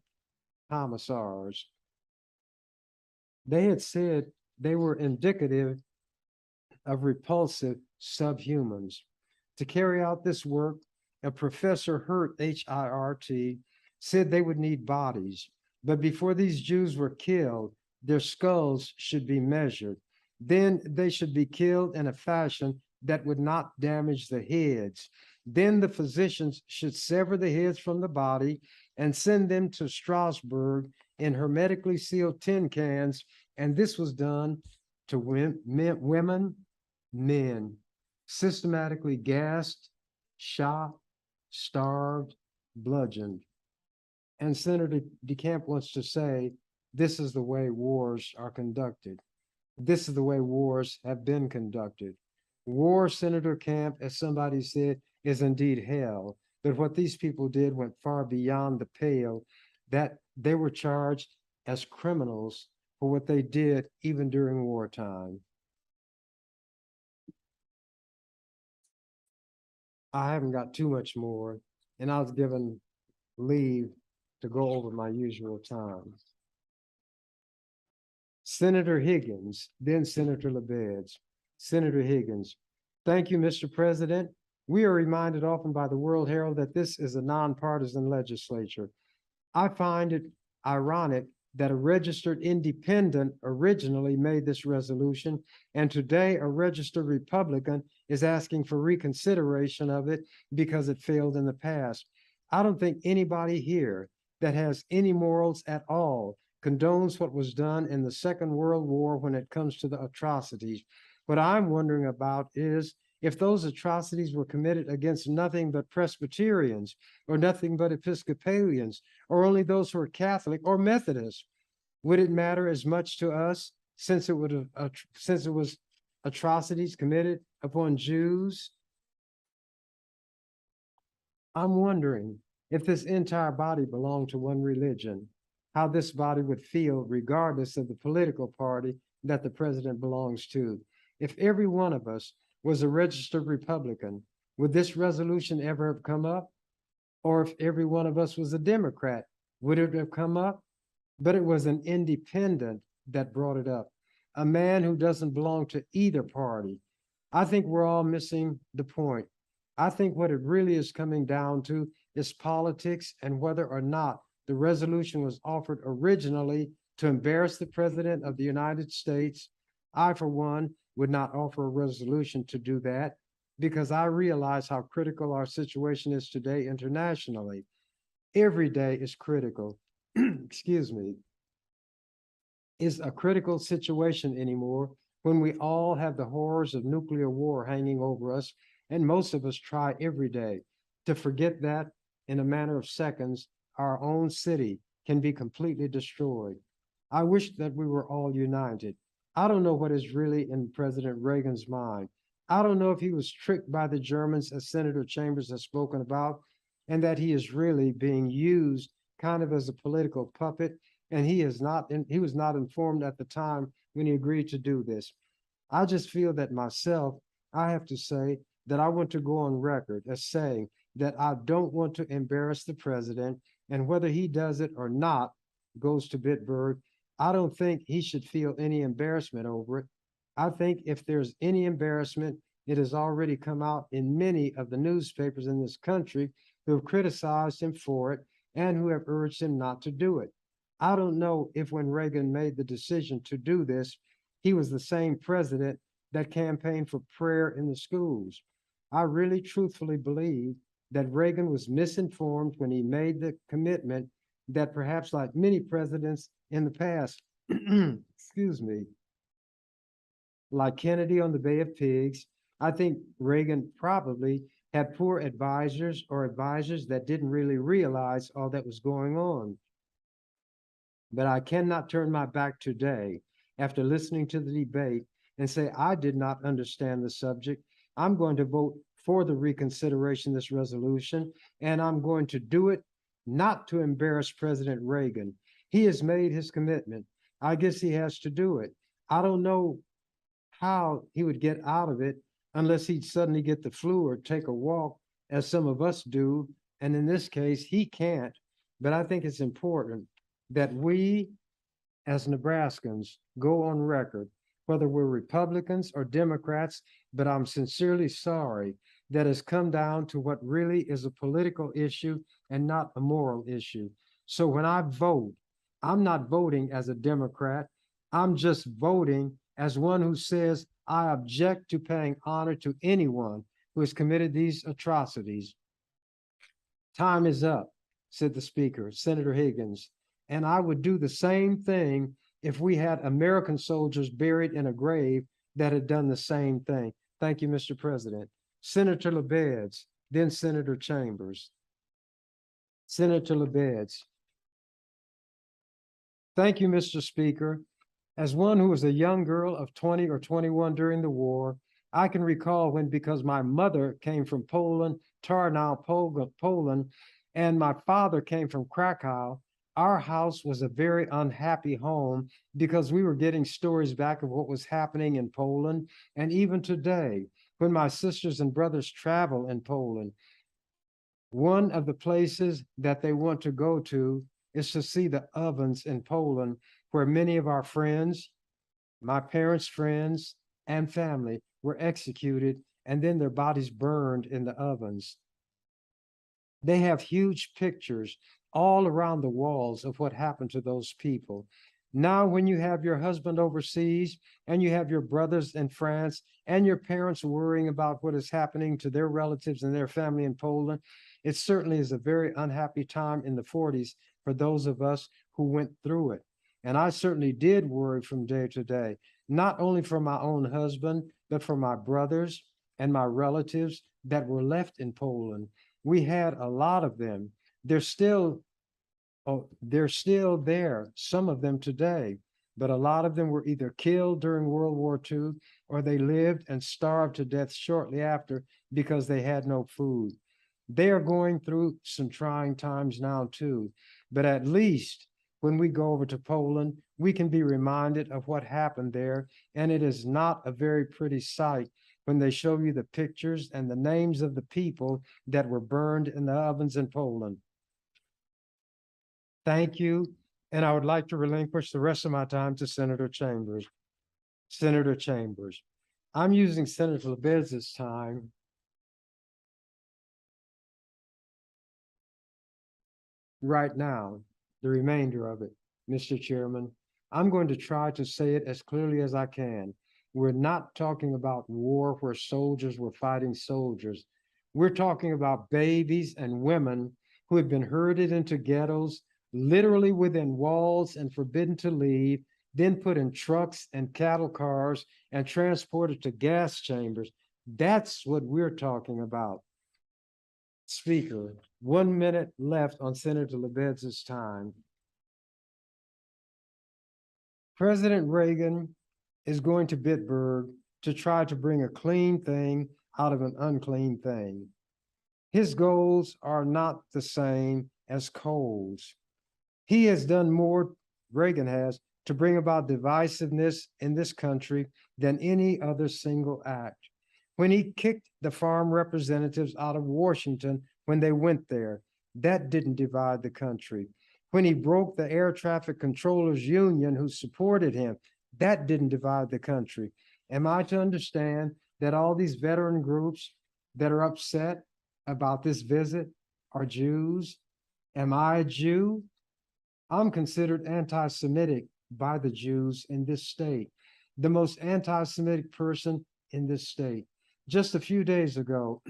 commissars. They had said they were indicative of repulsive subhumans. To carry out this work, a Professor Hirt, H-I-R-T, said they would need bodies, but before these Jews were killed, their skulls should be measured. Then they should be killed in a fashion that would not damage the heads. Then the physicians should sever the heads from the body and send them to Strasbourg in hermetically sealed tin cans And this was done to women, men, systematically gassed, shot, starved, bludgeoned. And Senator DeCamp wants to say, this is the way wars are conducted. This is the way wars have been conducted. War, Senator Camp, as somebody said, is indeed hell. But what these people did went far beyond the pale, that they were charged as criminals for what they did even during wartime. I haven't got too much more, and I was given leave to go over my usual time. Senator Higgins, then Senator Lebedz. Senator Higgins, thank you, Mr. President. We are reminded often by the World Herald that this is a nonpartisan legislature. I find it ironic that a registered independent originally made this resolution, and today a registered Republican is asking for reconsideration of it because it failed in the past. I don't think anybody here that has any morals at all condones what was done in the Second World War when it comes to the atrocities. What I'm wondering about is if those atrocities were committed against nothing but Presbyterians or nothing but Episcopalians or only those who are Catholic or Methodist, would it matter as much to us since it was atrocities committed upon Jews? I'm wondering if this entire body belonged to one religion, how this body would feel regardless of the political party that the president belongs to. If every one of us was a registered Republican, would this resolution ever have come up? Or if every one of us was a Democrat, would it have come up? But it was an independent that brought it up, a man who doesn't belong to either party. I think we're all missing the point. I think what it really is coming down to is politics and whether or not the resolution was offered originally to embarrass the President of the United States. I, for one, would not offer a resolution to do that because I realize how critical our situation is today internationally. Every day is critical. Excuse me, is a critical situation anymore when we all have the horrors of nuclear war hanging over us, and most of us try every day to forget that in a matter of seconds, our own city can be completely destroyed. I wish that we were all united. I don't know what is really in President Reagan's mind. I don't know if he was tricked by the Germans, as Senator Chambers has spoken about, and that he is really being used kind of as a political puppet, and he was not informed at the time when he agreed to do this. I just feel that myself, I have to say that I want to go on record as saying that I don't want to embarrass the president, and whether he does it or not goes to Bitburg. I don't think he should feel any embarrassment over it. I think if there's any embarrassment, it has already come out in many of the newspapers in this country who have criticized him for it and who have urged him not to do it. I don't know if when Reagan made the decision to do this, he was the same president that campaigned for prayer in the schools. I really truthfully believe that Reagan was misinformed when he made the commitment that perhaps like many presidents in the past, excuse me, like Kennedy on the Bay of Pigs, I think Reagan probably had poor advisors or advisors that didn't really realize all that was going on. But I cannot turn my back today after listening to the debate and say I did not understand the subject. I'm going to vote for the reconsideration of this resolution, and I'm going to do it not to embarrass President Reagan. He has made his commitment. I guess he has to do it. I don't know how he would get out of it unless he'd suddenly get the flu or take a walk, as some of us do. And in this case, he can't. But I think it's important that we, as Nebraskans, go on record, whether we're Republicans or Democrats, but I'm sincerely sorry that has come down to what really is a political issue and not a moral issue. So when I vote, I'm not voting as a Democrat. I'm just voting as one who says I object to paying honor to anyone who has committed these atrocities. Time is up, said the Speaker, Senator Higgins, and I would do the same thing if we had American soldiers buried in a grave that had done the same thing. Thank you, Mr. President. Senator LeBeds, then Senator Chambers. Senator LeBeds. Thank you, Mr. Speaker. As one who was a young girl of 20 or 21 during the war, I can recall when, because my mother came from Poland, Tarnow, Poland, and my father came from Krakow, our house was a very unhappy home because we were getting stories back of what was happening in Poland. And even today, when my sisters and brothers travel in Poland, one of the places that they want to go to is to see the ovens in Poland, where many of our friends, my parents' friends, and family were executed, and then their bodies burned in the ovens. They have huge pictures all around the walls of what happened to those people. Now, when you have your husband overseas and you have your brothers in France and your parents worrying about what is happening to their relatives and their family in Poland, it certainly is a very unhappy time in the 40s for those of us who went through it. And I certainly did worry from day to day, not only for my own husband, but for my brothers and my relatives that were left in Poland. We had a lot of them. They're still there, some of them today, but a lot of them were either killed during World War II or they lived and starved to death shortly after because they had no food. They are going through some trying times now too, but at least when we go over to Poland, we can be reminded of what happened there, and it is not a very pretty sight when they show you the pictures and the names of the people that were burned in the ovens in Poland. Thank you, and I would like to relinquish the rest of my time to Senator Chambers. Senator Chambers. I'm using Senator LeBeds' time right now, the remainder of it, Mr. Chairman. I'm going to try to say it as clearly as I can. We're not talking about war where soldiers were fighting soldiers. We're talking about babies and women who have been herded into ghettos, literally within walls and forbidden to leave, then put in trucks and cattle cars and transported to gas chambers. That's what we're talking about. Speaker, 1 minute left on Senator LeBeds' time. President Reagan is going to Bitburg to try to bring a clean thing out of an unclean thing. His goals are not the same as Cole's. He has done more, Reagan has, to bring about divisiveness in this country than any other single act. When he kicked the farm representatives out of Washington when they went there, that didn't divide the country. When he broke the air traffic controllers union who supported him, that didn't divide the country. Am I to understand that all these veteran groups that are upset about this visit are Jews? Am I a Jew? I'm considered anti-Semitic by the Jews in this state, the most anti-Semitic person in this state. Just a few days ago,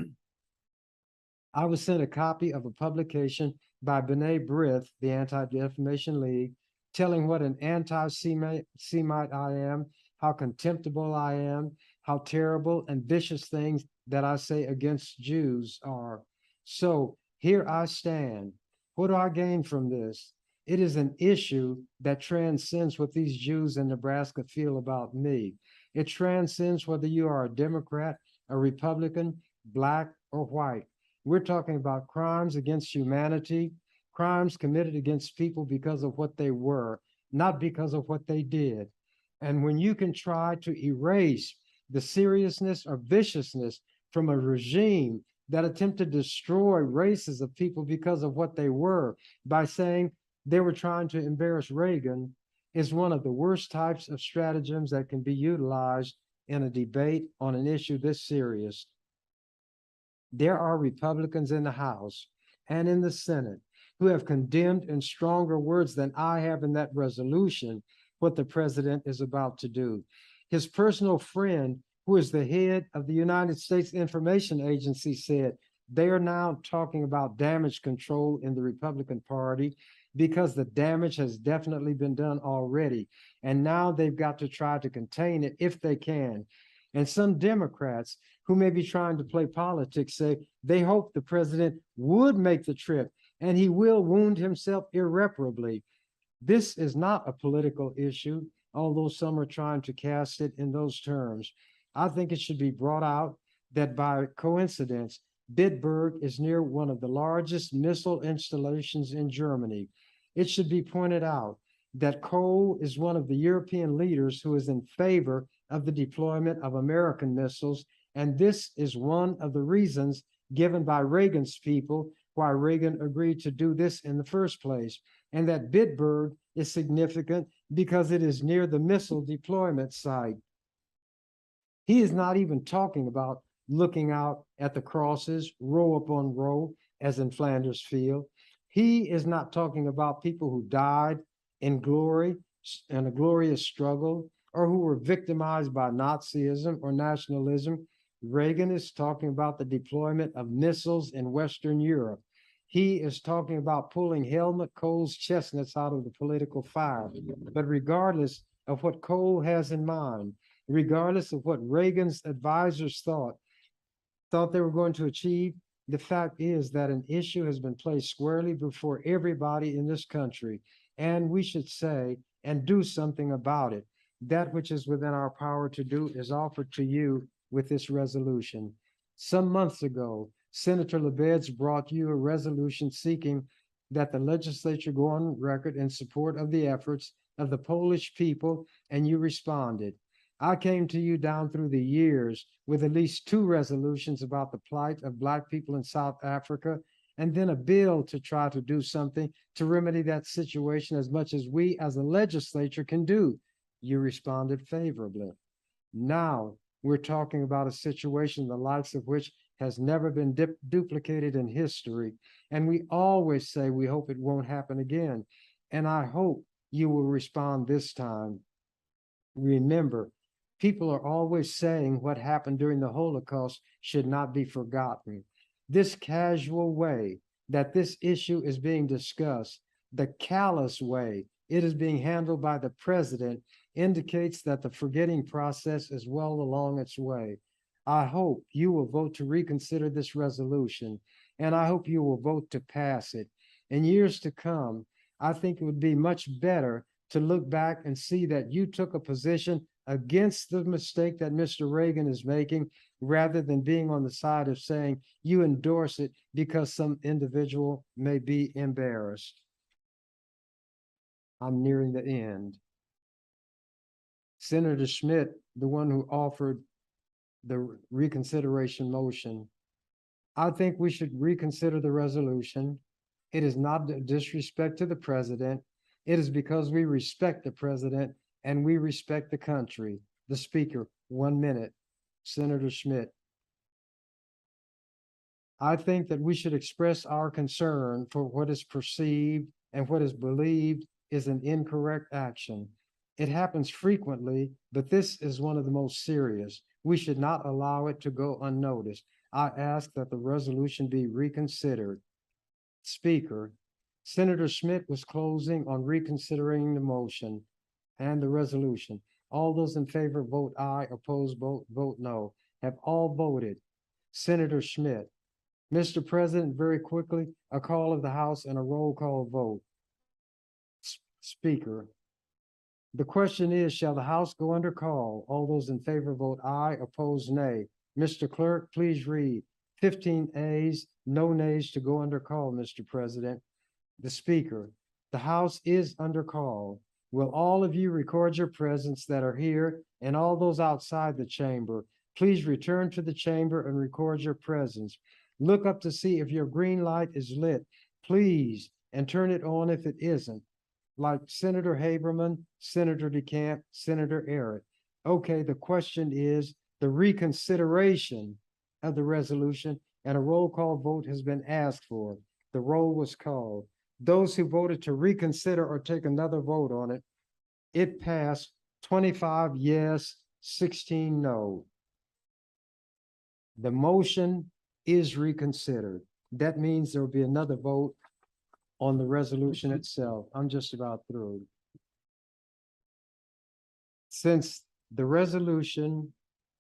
I was sent a copy of a publication by B'nai B'rith, the Anti-Defamation League, telling what an anti-Semite I am, how contemptible I am, how terrible and vicious things that I say against Jews are. So here I stand. What do I gain from this? It is an issue that transcends what these Jews in Nebraska feel about me. It transcends whether you are a Democrat, a Republican, Black, or white. We're talking about crimes against humanity, crimes committed against people because of what they were, not because of what they did. And when you can try to erase the seriousness or viciousness from a regime that attempted to destroy races of people because of what they were by saying they were trying to embarrass Reagan, is one of the worst types of stratagems that can be utilized in a debate on an issue this serious. There are Republicans in the House and in the Senate who have condemned in stronger words than I have in that resolution what the president is about to do. His personal friend, who is the head of the United States Information Agency, said they are now talking about damage control in the Republican Party. because the damage has definitely been done already. And now they've got to try to contain it if they can. And some Democrats who may be trying to play politics say they hope the president would make the trip and he will wound himself irreparably. This is not a political issue, although some are trying to cast it in those terms. I think it should be brought out that by coincidence, Bitburg is near one of the largest missile installations in Germany. It should be pointed out that Kohl is one of the European leaders who is in favor of the deployment of American missiles, and this is one of the reasons given by Reagan's people why Reagan agreed to do this in the first place, and that Bitburg is significant because it is near the missile deployment site. He is not even talking about looking out at the crosses, row upon row, as in Flanders Field. He is not talking about people who died in glory and a glorious struggle, or who were victimized by Nazism or nationalism. Reagan is talking about the deployment of missiles in Western Europe. He is talking about pulling Helmut Kohl's chestnuts out of the political fire. But regardless of what Kohl has in mind, regardless of what Reagan's advisors thought they were going to achieve, the fact is that an issue has been placed squarely before everybody in this country, and we should say and do something about it. That which is within our power to do is offered to you with this resolution. Some months ago, Senator Lebed's brought you a resolution seeking that the legislature go on record in support of the efforts of the Polish people, and you responded. I came to you down through the years with at least 2 resolutions about the plight of Black people in South Africa, and then a bill to try to do something to remedy that situation as much as we as a legislature can do. You responded favorably. Now we're talking about a situation the likes of which has never been duplicated in history. And we always say we hope it won't happen again. And I hope you will respond this time. Remember, people are always saying what happened during the Holocaust should not be forgotten. This casual way that this issue is being discussed, the callous way it is being handled by the president, indicates that the forgetting process is well along its way. I hope you will vote to reconsider this resolution, and I hope you will vote to pass it. In years to come, I think it would be much better to look back and see that you took a position against the mistake that Mr. Reagan is making, rather than being on the side of saying you endorse it because some individual may be embarrassed. I'm nearing the end. Senator Schmidt, the one who offered the reconsideration motion, I think we should reconsider the resolution. It is not a disrespect to the president. It is because we respect the president and we respect the country. The speaker, 1 minute. Senator Schmidt. I think that we should express our concern for what is perceived and what is believed is an incorrect action. It happens frequently, but this is one of the most serious. We should not allow it to go unnoticed. I ask that the resolution be reconsidered. Speaker, Senator Schmidt was closing on reconsidering the motion and the resolution. All those in favor vote aye, opposed vote no. Have all voted. Senator Schmidt. Mr. President, very quickly, a call of the House and a roll call vote. Speaker, the question is, shall the House go under call? All those in favor vote aye, opposed nay. Mr. Clerk, please read. 15 ayes, no nays to go under call, Mr. President. The Speaker, the House is under call. Will all of you record your presence that are here, and all those outside the chamber? Please return to the chamber and record your presence. Look up to see if your green light is lit, please, and turn it on if it isn't. Like Senator Haberman, Senator DeCamp, Senator Eric. Okay, the question is the reconsideration of the resolution, and a roll call vote has been asked for. The roll was called. Those who voted to reconsider or take another vote on it, it passed 25 yes, 16 no. The motion is reconsidered. That means there will be another vote on the resolution itself. I'm just about through. Since the resolution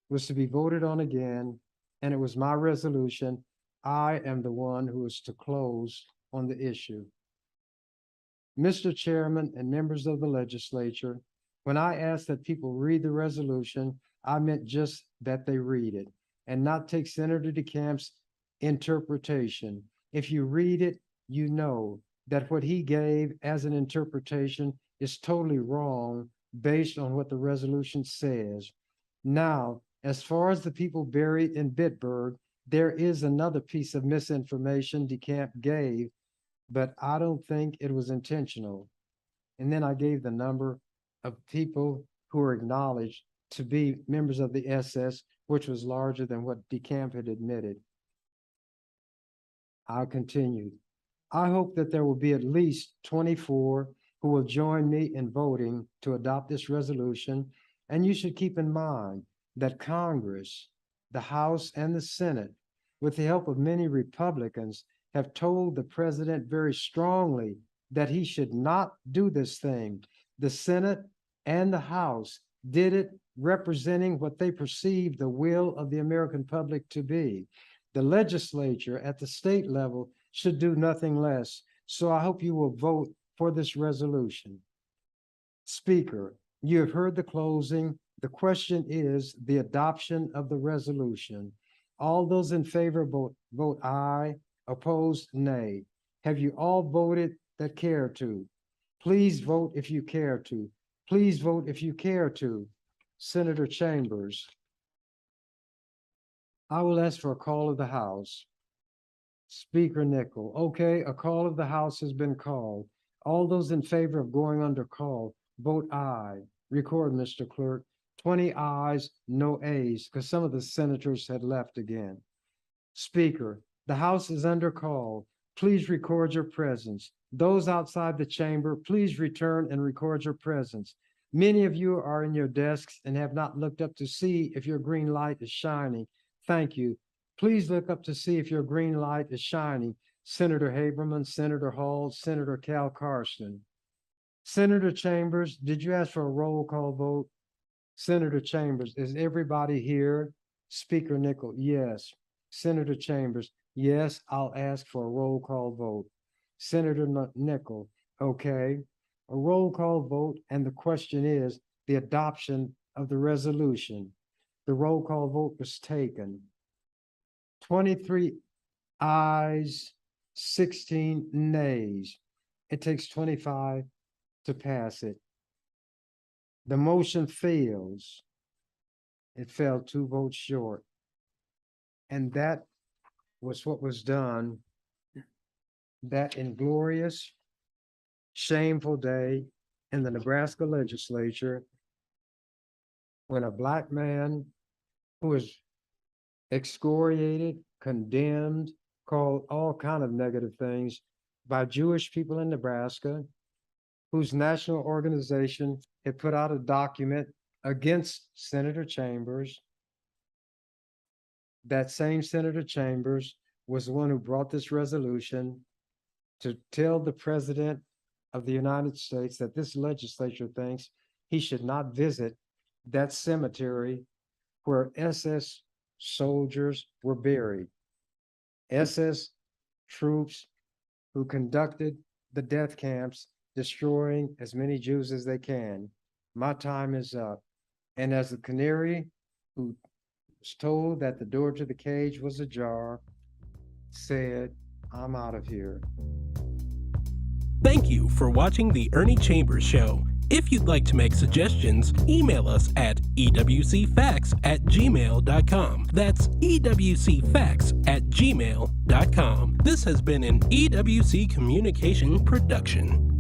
was to be voted on again, and it was my resolution, I am the one who is to close on the issue. Mr. Chairman and members of the legislature, when I asked that people read the resolution, I meant just that they read it and not take Senator DeCamp's interpretation. If you read it, you know that what he gave as an interpretation is totally wrong based on what the resolution says. Now, as far as the people buried in Bitburg, there is another piece of misinformation DeCamp gave, but I don't think it was intentional. And then I gave the number of people who were acknowledged to be members of the SS, which was larger than what DeCamp had admitted. I'll continue. I hope that there will be at least 24 who will join me in voting to adopt this resolution. And you should keep in mind that Congress, the House and the Senate, with the help of many Republicans, have told the president very strongly that he should not do this thing. The Senate and the House did it representing what they perceived the will of the American public to be. The legislature at the state level should do nothing less. So I hope you will vote for this resolution. Speaker, you have heard the closing. The question is the adoption of the resolution. All those in favor vote aye, opposed nay. Have you all voted that care to? Please vote if you care to. Please vote if you care to. Senator Chambers. I will ask for a call of the House. Speaker Nickel. Okay, a call of the House has been called. All those in favor of going under call, vote aye. Record, Mr. Clerk. 20 ayes, no ayes, because some of the senators had left again. Speaker, the House is under call. Please record your presence. Those outside the chamber, please return and record your presence. Many of you are in your desks and have not looked up to see if your green light is shining. Thank you. Please look up to see if your green light is shining. Senator Haberman, Senator Hall, Senator Cal Carson. Senator Chambers, did you ask for a roll call vote? Senator Chambers, is everybody here? Speaker Nickel, yes. Senator Chambers, yes, I'll ask for a roll call vote. Senator Nickel, okay. A roll call vote, and the question is the adoption of the resolution. The roll call vote was taken. 23 ayes, 16 nays. It takes 25 to pass it. The motion fails. It fell 2 votes short. And that was what was done that inglorious, shameful day in the Nebraska Legislature when a Black man who was excoriated, condemned, called all kinds of negative things by Jewish people in Nebraska, whose national organization had put out a document against Senator Chambers. That same Senator Chambers was the one who brought this resolution to tell the President of the United States that this legislature thinks he should not visit that cemetery where SS soldiers were buried. SS troops who conducted the death camps, destroying as many Jews as they can. My time is up. And as the canary who was told that the door to the cage was ajar said, I'm out of here. Thank you for watching the Ernie Chambers Show. If you'd like to make suggestions, email us at ewcfacts@gmail.com. That's ewcfacts@gmail.com. This has been an EWC Communication production.